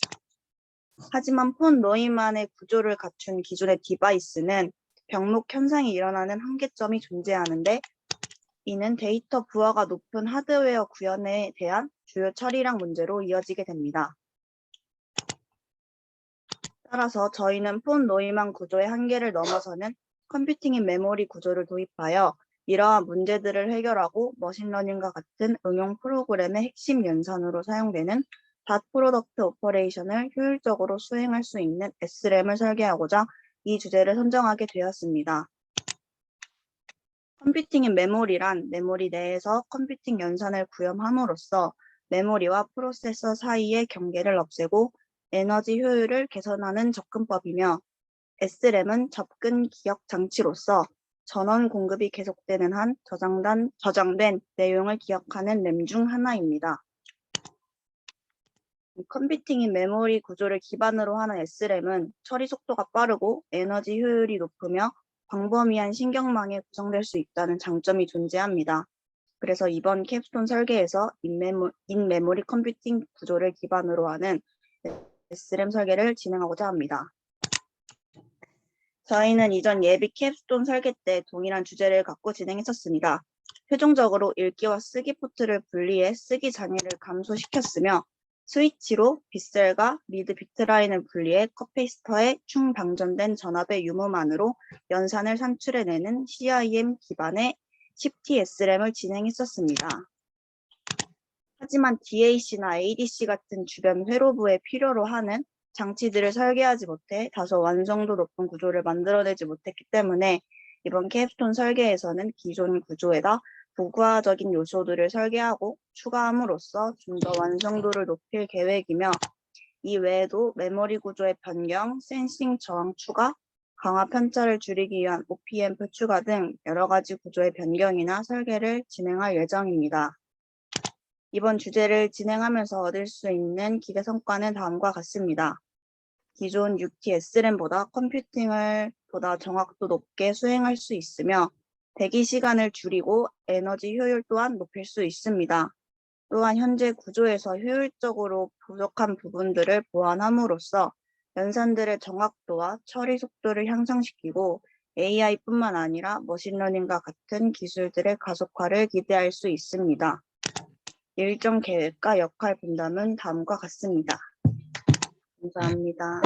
하지만 폰 노이만의 구조를 갖춘 기존의 디바이스는 병목 현상이 일어나는 한계점이 존재하는데 이는 데이터 부하가 높은 하드웨어 구현에 대한 주요 처리량 문제로 이어지게 됩니다. 따라서 저희는 폰 노이만 구조의 한계를 넘어서는 컴퓨팅 인 메모리 구조를 도입하여 이러한 문제들을 해결하고 머신러닝과 같은 응용 프로그램의 핵심 연산으로 사용되는 닷 프로덕트 오퍼레이션을 효율적으로 수행할 수 있는 SRAM을 설계하고자 이 주제를 선정하게 되었습니다. 컴퓨팅 인 메모리란 메모리 내에서 컴퓨팅 연산을 구현함으로써 메모리와 프로세서 사이의 경계를 없애고 에너지 효율을 개선하는 접근법이며 SRAM은 접근 기억 장치로서 전원 공급이 계속되는 한 저장된 내용을 기억하는 램 중 하나입니다. 컴퓨팅 인 메모리 구조를 기반으로 하는 SRAM은 처리 속도가 빠르고 에너지 효율이 높으며 광범위한 신경망에 구성될 수 있다는 장점이 존재합니다. 그래서 이번 캡스톤 설계에서 인메모리 컴퓨팅 구조를 기반으로 하는 SRAM 설계를 진행하고자 합니다. 저희는 이전 예비 캡스톤 설계 때 동일한 주제를 갖고 진행했었습니다. 최종적으로 읽기와 쓰기 포트를 분리해 쓰기 장애를 감소시켰으며 스위치로 빗셀과 리드 비트라인을 분리해 컷페이스터에 충방전된 전압의 유무만으로 연산을 산출해내는 CIM 기반의 10T SRAM을 진행했었습니다. 하지만 DAC나 ADC 같은 주변 회로부에 필요로 하는 장치들을 설계하지 못해 다소 완성도 높은 구조를 만들어내지 못했기 때문에 이번 캡스톤 설계에서는 기존 구조에다 부가적인 요소들을 설계하고 추가함으로써 좀 더 완성도를 높일 계획이며 이 외에도 메모리 구조의 변경, 센싱 저항 추가, 강화 편차를 줄이기 위한 OP앰프 추가 등 여러 가지 구조의 변경이나 설계를 진행할 예정입니다. 이번 주제를 진행하면서 얻을 수 있는 기대 성과는 다음과 같습니다. 기존 6T SRAM보다 컴퓨팅을 보다 정확도 높게 수행할 수 있으며 대기 시간을 줄이고 에너지 효율 또한 높일 수 있습니다. 또한 현재 구조에서 효율적으로 부족한 부분들을 보완함으로써 연산들의 정확도와 처리 속도를 향상시키고 AI뿐만 아니라 머신러닝과 같은 기술들의 가속화를 기대할 수 있습니다. 일정 계획과 역할 분담은 다음과 같습니다. 감사합니다.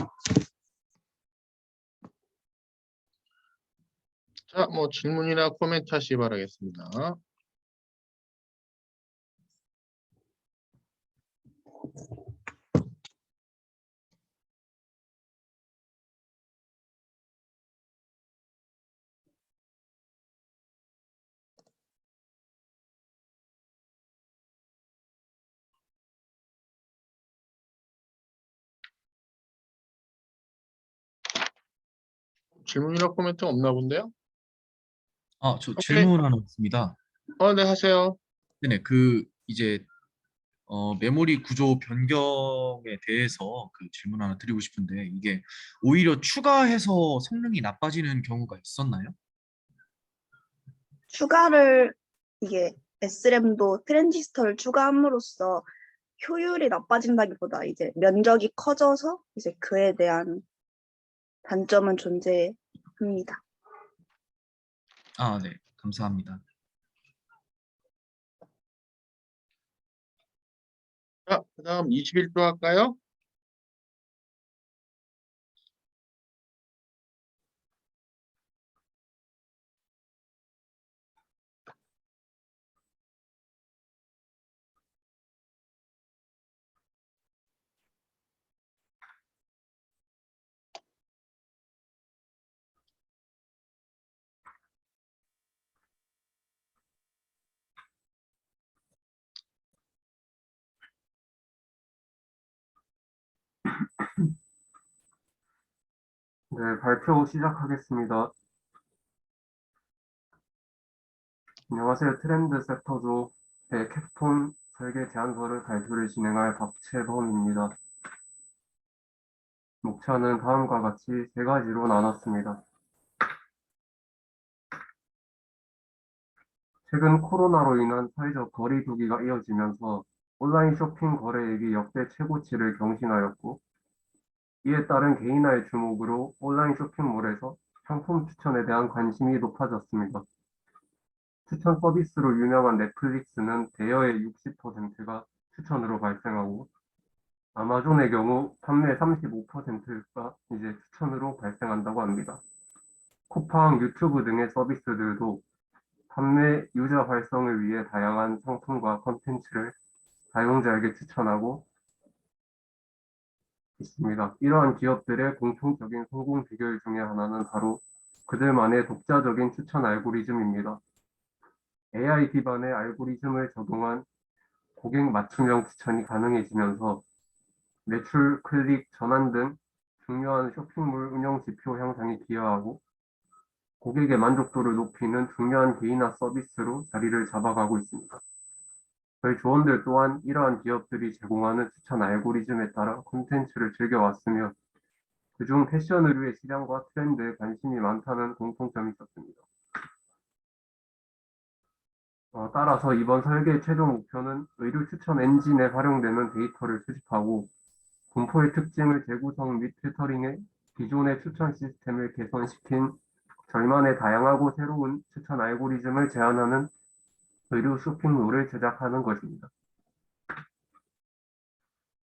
자, 뭐 질문이나 코멘트 하시기 바라겠습니다. 질문이나 코멘트 없나 본데요? 저 오케이. 질문 하나 있습니다. 네, 하세요. 네네, 이제 메모리 구조 변경에 대해서 질문 하나 드리고 싶은데 이게 오히려 추가해서 성능이 나빠지는 경우가 있었나요? 추가를 이게 SRAM도 트랜지스터를 추가함으로써 효율이 나빠진다기보다 이제 면적이 커져서 이제 그에 대한 단점은 존재합니다. 네, 감사합니다. 자, 그다음 21조 할까요? 네, 발표 시작하겠습니다. 안녕하세요. 트렌드 섹터조의 캡스톤 설계 제안서를 발표를 진행할 박채범입니다. 목차는 다음과 같이 세 가지로 나눴습니다. 최근 코로나로 인한 사회적 거리 두기가 이어지면서 온라인 쇼핑 거래액이 역대 최고치를 경신하였고, 이에 따른 개인화의 주목으로 온라인 쇼핑몰에서 상품 추천에 대한 관심이 높아졌습니다. 추천 서비스로 유명한 넷플릭스는 대여의 60%가 추천으로 발생하고, 아마존의 경우 판매 35%가 이제 추천으로 발생한다고 합니다. 쿠팡, 유튜브 등의 서비스들도 판매 유저 활성을 위해 다양한 상품과 콘텐츠를 사용자에게 추천하고 있습니다. 이러한 기업들의 공통적인 성공 비결 중에 하나는 바로 그들만의 독자적인 추천 알고리즘입니다. AI 기반의 알고리즘을 적용한 고객 맞춤형 추천이 가능해지면서 매출, 클릭, 전환 등 중요한 쇼핑몰 운영 지표 향상에 기여하고 고객의 만족도를 높이는 중요한 개인화 서비스로 자리를 잡아가고 있습니다. 저희 조원들 또한 이러한 기업들이 제공하는 추천 알고리즘에 따라 콘텐츠를 즐겨왔으며 그중 패션 의류의 시장과 트렌드에 관심이 많다는 공통점이 있었습니다. 따라서 이번 설계의 최종 목표는 의류 추천 엔진에 활용되는 데이터를 수집하고 분포의 특징을 재구성 및 필터링해 기존의 추천 시스템을 개선시킨 저희만의 다양하고 새로운 추천 알고리즘을 제안하는 의류 쇼핑몰을 제작하는 것입니다.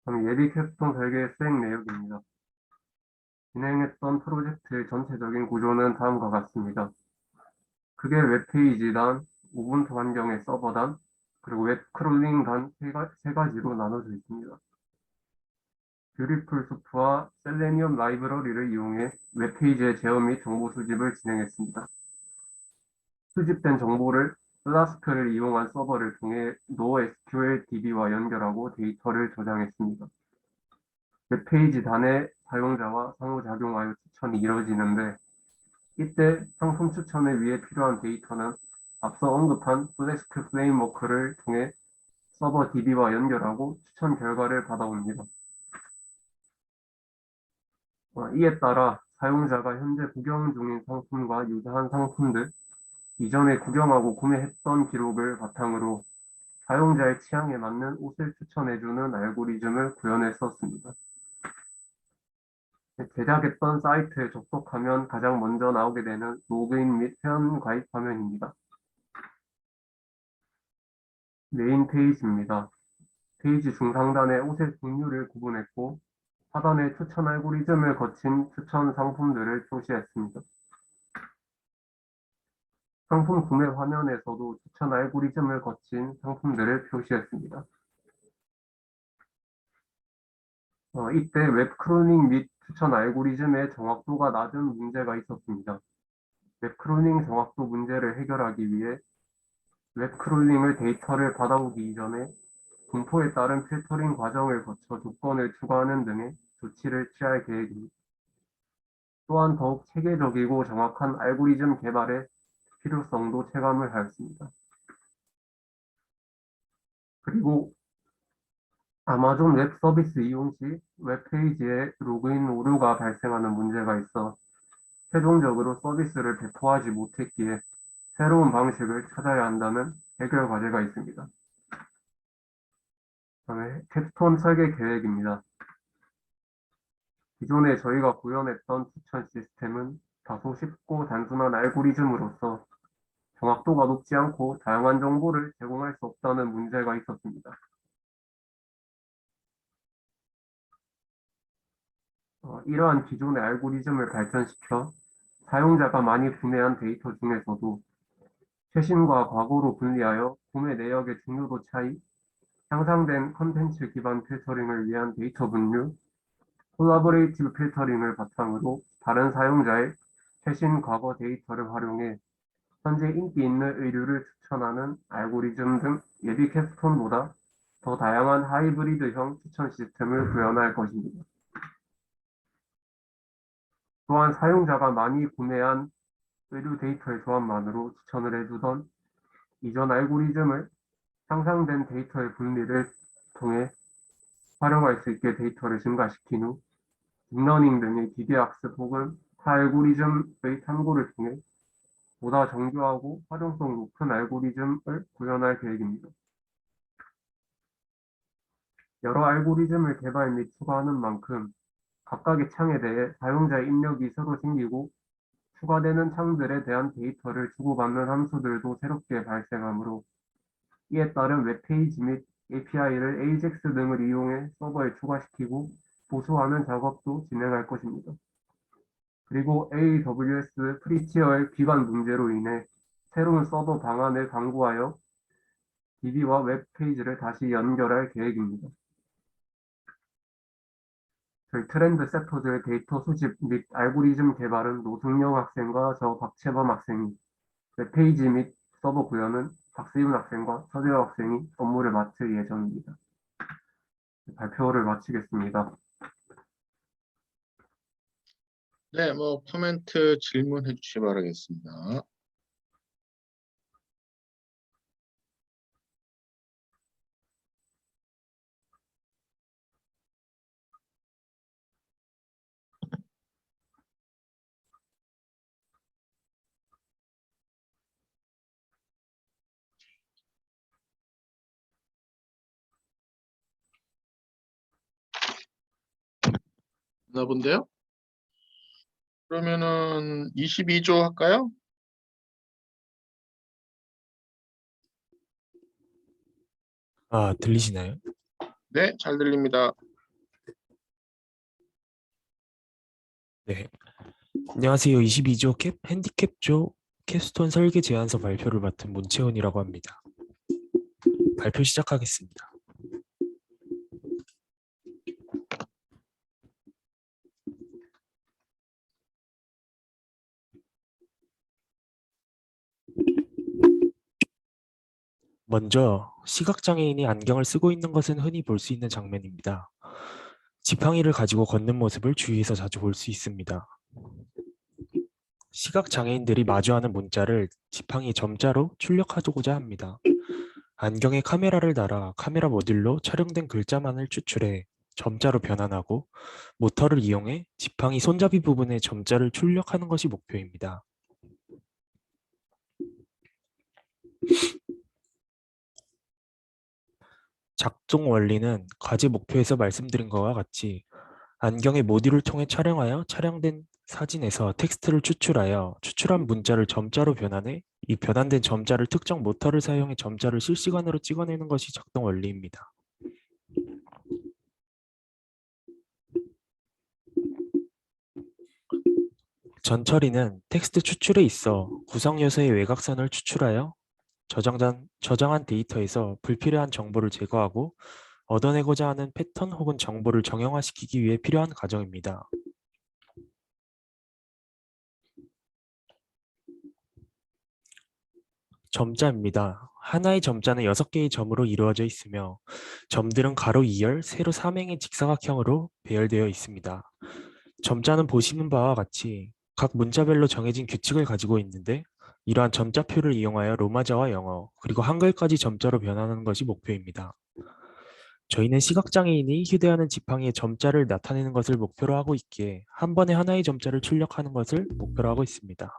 그럼 예비 캡스톤 설계 수행 내역입니다. 진행했던 프로젝트의 전체적인 구조는 다음과 같습니다. 크게 웹페이지단, 우분투 환경의 서버단, 그리고 웹 크롤링 단 세 가지로 나눠져 있습니다. 뷰티풀 수프와 셀레니엄 라이브러리를 이용해 웹페이지의 제어 및 정보 수집을 진행했습니다. 수집된 정보를 플라스크를 이용한 서버를 통해 NoSQL DB와 연결하고 데이터를 저장했습니다. 웹페이지 단의 사용자와 상호작용하여 추천이 이루어지는데 이때 상품 추천을 위해 필요한 데이터는 앞서 언급한 플래스크 프레임워크를 통해 서버 DB와 연결하고 추천 결과를 받아옵니다. 이에 따라 사용자가 현재 구경 중인 상품과 유사한 상품들, 이전에 구경하고 구매했던 기록을 바탕으로 사용자의 취향에 맞는 옷을 추천해주는 알고리즘을 구현했었습니다. 제작했던 사이트에 접속하면 가장 먼저 나오게 되는 로그인 및 회원 가입 화면입니다. 메인 페이지입니다. 페이지 중상단에 옷의 종류를 구분했고 하단에 추천 알고리즘을 거친 추천 상품들을 표시했습니다. 상품 구매 화면에서도 추천 알고리즘을 거친 상품들을 표시했습니다. 이때 웹 크로닝 및 추천 알고리즘의 정확도가 낮은 문제가 있었습니다. 웹 크로닝 정확도 문제를 해결하기 위해 웹 크롤링을 데이터를 받아오기 이전에 분포에 따른 필터링 과정을 거쳐 조건을 추가하는 등의 조치를 취할 계획입니다. 또한 더욱 체계적이고 정확한 알고리즘 개발의 필요성도 체감을 하였습니다. 그리고 아마존 웹 서비스 이용 시 웹페이지에 로그인 오류가 발생하는 문제가 있어 최종적으로 서비스를 배포하지 못했기에 새로운 방식을 찾아야 한다는 해결 과제가 있습니다. 다음에 캡스톤 설계 계획입니다. 기존에 저희가 구현했던 추천 시스템은 다소 쉽고 단순한 알고리즘으로서 정확도가 높지 않고 다양한 정보를 제공할 수 없다는 문제가 있었습니다. 이러한 기존의 알고리즘을 발전시켜 사용자가 많이 구매한 데이터 중에서도 최신과 과거로 분리하여 구매 내역의 중요도 차이, 향상된 컨텐츠 기반 필터링을 위한 데이터 분류, 콜라보레이티브 필터링을 바탕으로 다른 사용자의 최신 과거 데이터를 활용해 현재 인기 있는 의류를 추천하는 알고리즘 등 예비 캡스톤보다 더 다양한 하이브리드형 추천 시스템을 구현할 것입니다. 또한 사용자가 많이 구매한 의류 데이터의 조합만으로 추천을 해주던 이전 알고리즘을 향상된 데이터의 분리를 통해 활용할 수 있게 데이터를 증가시킨 후 딥러닝 등의 기계 학습 혹은 타 알고리즘의 탐구를 통해 보다 정교하고 활용성 높은 알고리즘을 구현할 계획입니다. 여러 알고리즘을 개발 및 추가하는 만큼 각각의 창에 대해 사용자의 입력이 새로 생기고 추가되는 창들에 대한 데이터를 주고받는 함수들도 새롭게 발생하므로 이에 따른 웹페이지 및 API를 AJAX 등을 이용해 서버에 추가시키고 보수하는 작업도 진행할 것입니다. 그리고 AWS 프리티어의 기반 문제로 인해 새로운 서버 방안을 강구하여 DB와 웹페이지를 다시 연결할 계획입니다. 저희 트렌드 세터즈의 데이터 수집 및 알고리즘 개발은 노승영 학생과 저 박채범 학생이, 웹페이지 및 서버 구현은 박세윤 학생과 서재호 학생이 업무를 맡을 예정입니다. 발표를 마치겠습니다. 네, 뭐 코멘트 질문해 주시기 바라겠습니다. 없나 본데요? 그러면은 22조 할까요? 아, 들리시나요? 네, 잘 들립니다. 네. 안녕하세요. 22조 핸디캡조 캡스톤 설계 제안서 발표를 맡은 문채원이라고 합니다. 발표 시작하겠습니다. 먼저 시각장애인이 안경을 쓰고 있는 것은 흔히 볼 수 있는 장면입니다. 지팡이를 가지고 걷는 모습을 주위에서 자주 볼 수 있습니다. 시각장애인들이 마주하는 문자를 지팡이 점자로 출력하고자 합니다. 안경에 카메라를 달아 카메라 모듈로 촬영된 글자만을 추출해 점자로 변환하고 모터를 이용해 지팡이 손잡이 부분에 점자를 출력하는 것이 목표입니다. 작동 원리는 과제 목표에서 말씀드린 것과 같이 안경의 모듈을 통해 촬영하여 촬영된 사진에서 텍스트를 추출하여 추출한 문자를 점자로 변환해 이 변환된 점자를 특정 모터를 사용해 점자를 실시간으로 찍어내는 것이 작동 원리입니다. 전 처리는 텍스트 추출에 있어 구성 요소의 외곽선을 추출하여 저장한 데이터에서 불필요한 정보를 제거하고 얻어내고자 하는 패턴 혹은 정보를 정형화시키기 위해 필요한 과정입니다. 점자입니다. 하나의 점자는 6개의 점으로 이루어져 있으며 점들은 가로 2열, 세로 3행의 직사각형으로 배열되어 있습니다. 점자는 보시는 바와 같이 각 문자별로 정해진 규칙을 가지고 있는데 이러한 점자표를 이용하여 로마자와 영어, 그리고 한글까지 점자로 변환하는 것이 목표입니다. 저희는 시각장애인이 휴대하는 지팡이에 점자를 나타내는 것을 목표로 하고 있기에 한 번에 하나의 점자를 출력하는 것을 목표로 하고 있습니다.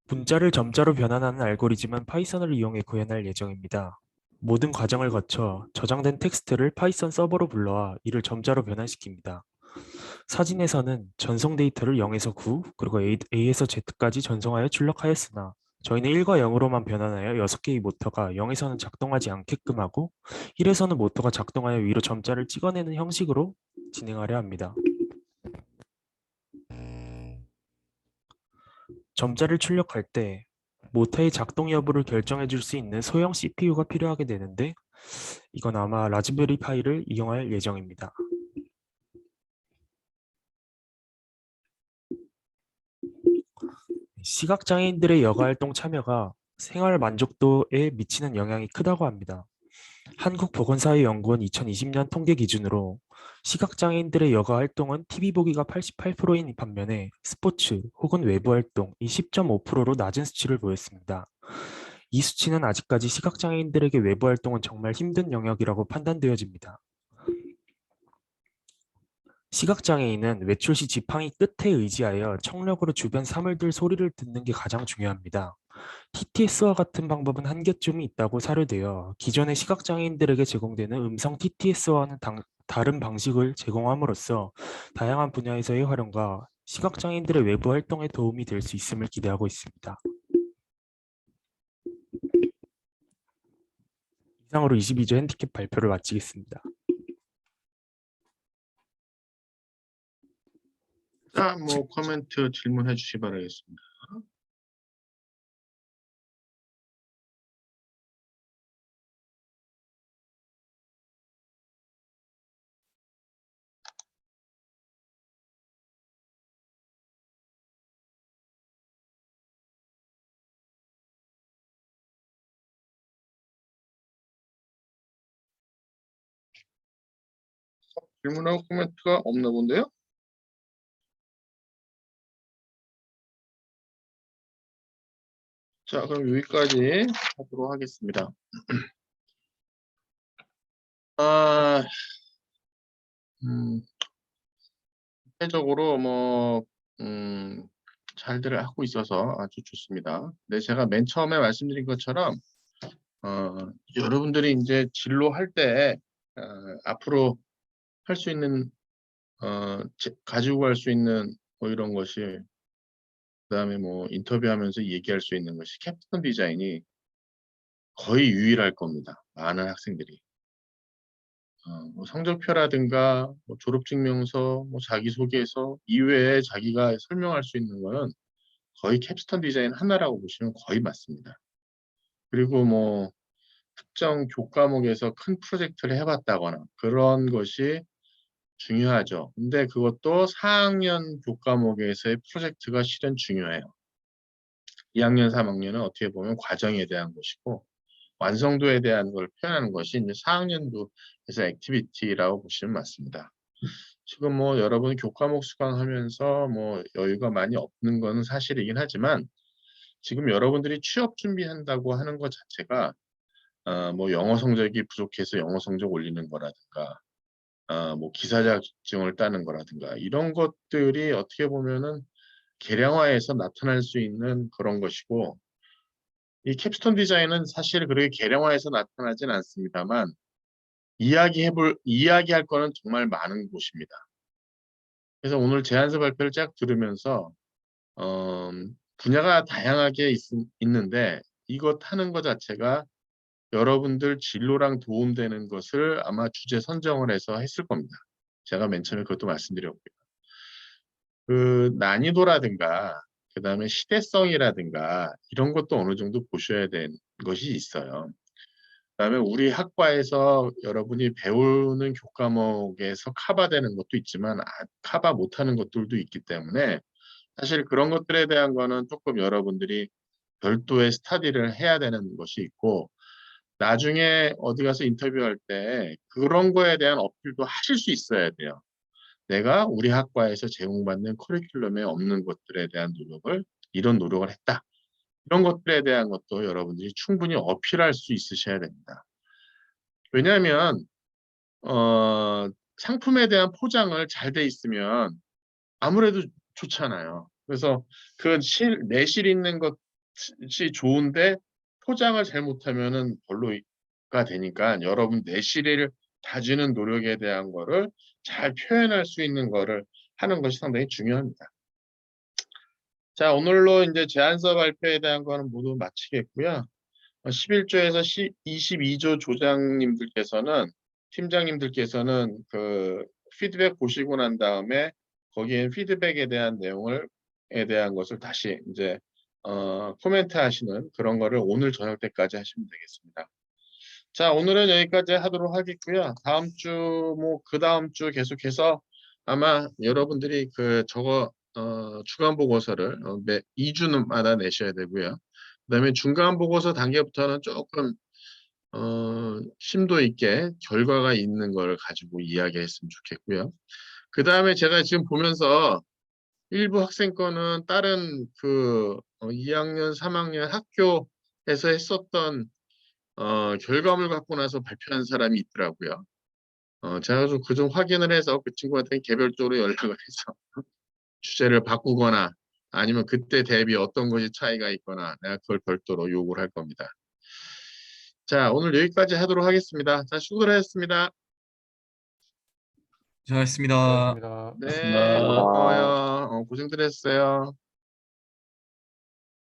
문자를 점자로 변환하는 알고리즘은 파이썬을 이용해 구현할 예정입니다. 모든 과정을 거쳐 저장된 텍스트를 파이썬 서버로 불러와 이를 점자로 변환시킵니다. 사진에서는 전송 데이터를 0에서 9, 그리고 A에서 Z까지 전송하여 출력하였으나 저희는 1과 0으로만 변환하여 6개의 모터가 0에서는 작동하지 않게끔 하고 1에서는 모터가 작동하여 위로 점자를 찍어내는 형식으로 진행하려 합니다. 점자를 출력할 때 모터의 작동 여부를 결정해 줄 수 있는 소형 CPU가 필요하게 되는데 이건 아마 라즈베리 파이를 이용할 예정입니다. 시각장애인들의 여가활동 참여가 생활 만족도에 미치는 영향이 크다고 합니다. 한국보건사회연구원 2020년 통계 기준으로 시각장애인들의 여가활동은 TV 보기가 88%인 반면에 스포츠 혹은 외부 활동이 10.5%로 낮은 수치를 보였습니다. 이 수치는 아직까지 시각장애인들에게 외부 활동은 정말 힘든 영역이라고 판단되어집니다. 시각장애인은 외출 시 지팡이 끝에 의지하여 청력으로 주변 사물들 소리를 듣는 게 가장 중요합니다. TTS와 같은 방법은 한계점이 있다고 사료되어 기존의 시각장애인들에게 제공되는 음성 TTS와는 다른 방식을 제공함으로써 다양한 분야에서의 활용과 시각장애인들의 외부 활동에 도움이 될 수 있음을 기대하고 있습니다. 이상으로 22조 핸디캡 발표를 마치겠습니다. 자, 뭐 코멘트 질문해 주시 바라겠습니다. 질문하고 코멘트가 없나 본데요? 자, 그럼 여기까지 하도록 하겠습니다. 아, 전체적으로 뭐, 잘들 하고 있어서 아주 좋습니다. 근데 제가 맨 처음에 말씀드린 것처럼, 여러분들이 이제 진로할 때, 앞으로 할 수 있는, 가지고 갈 수 있는 뭐 이런 것이, 그다음에 뭐 인터뷰하면서 얘기할 수 있는 것이 캡스톤 디자인이 거의 유일할 겁니다. 많은 학생들이. 뭐 성적표라든가 뭐 졸업증명서, 뭐 자기소개서 이외에 자기가 설명할 수 있는 거는 거의 캡스톤 디자인 하나라고 보시면 거의 맞습니다. 그리고 뭐 특정 교과목에서 큰 프로젝트를 해봤다거나 그런 것이 중요하죠. 근데 그것도 4학년 교과목에서의 프로젝트가 실은 중요해요. 2학년, 3학년은 어떻게 보면 과정에 대한 것이고 완성도에 대한 걸 표현하는 것이 이제 4학년도에서 액티비티라고 보시면 맞습니다. 지금 뭐 여러분 교과목 수강하면서 뭐 여유가 많이 없는 것은 사실이긴 하지만 지금 여러분들이 취업 준비한다고 하는 것 자체가 뭐 영어 성적이 부족해서 영어 성적 올리는 거라든가 뭐 기사 자격증을 따는 거라든가 이런 것들이 어떻게 보면은 계량화해서 나타날 수 있는 그런 것이고 이 캡스톤 디자인은 사실 그렇게 계량화해서 나타나진 않습니다만 이야기할 거는 정말 많은 곳입니다. 그래서 오늘 제안서 발표를 쫙 들으면서 분야가 다양하게 있는데 이것 하는 것 자체가 여러분들 진로랑 도움되는 것을 아마 주제 선정을 해서 했을 겁니다. 제가 맨 처음에 그것도 말씀드렸고요. 그 난이도라든가 그다음에 시대성이라든가 이런 것도 어느 정도 보셔야 되는 것이 있어요. 그다음에 우리 학과에서 여러분이 배우는 교과목에서 커버되는 것도 있지만 커버 못하는 것들도 있기 때문에 사실 그런 것들에 대한 거는 조금 여러분들이 별도의 스터디를 해야 되는 것이 있고 나중에 어디 가서 인터뷰할 때 그런 거에 대한 어필도 하실 수 있어야 돼요. 내가 우리 학과에서 제공받는 커리큘럼에 없는 것들에 대한 이런 노력을 했다. 이런 것들에 대한 것도 여러분들이 충분히 어필할 수 있으셔야 됩니다. 왜냐하면 상품에 대한 포장을 잘 돼 있으면 아무래도 좋잖아요. 그래서 그 내실 있는 것이 좋은데 포장을 잘못하면은 별로가 되니까 여러분 내실을 다지는 노력에 대한 거를 잘 표현할 수 있는 거를 하는 것이 상당히 중요합니다. 자, 오늘로 이제 제안서 발표에 대한 거는 모두 마치겠고요. 11조에서 22조 팀장님들께서는 그 피드백 보시고 난 다음에 거기에 피드백에 대한 내용에 대한 것을 다시 이제 코멘트 하시는 그런 거를 오늘 저녁 때까지 하시면 되겠습니다. 자, 오늘은 여기까지 하도록 하겠고요. 다음 주, 뭐, 그 다음 주 계속해서 아마 여러분들이 주간 보고서를 매 2주마다 내셔야 되고요. 그 다음에 중간 보고서 단계부터는 조금, 심도 있게 결과가 있는 걸 가지고 이야기했으면 좋겠고요. 그 다음에 제가 지금 보면서 일부 학생 거는 다른 2학년, 3학년 학교에서 했었던 결과물 갖고 나서 발표한 사람이 있더라고요. 제가 좀 그 좀 확인을 해서 그 친구한테 개별적으로 연락을 해서 주제를 바꾸거나 아니면 그때 대비 어떤 것이 차이가 있거나 내가 그걸 별도로 요구를 할 겁니다. 자, 오늘 여기까지 하도록 하겠습니다. 자, 수고들 하셨습니다. 고생하셨습니다. 네, 고마워요. 고생들 했어요.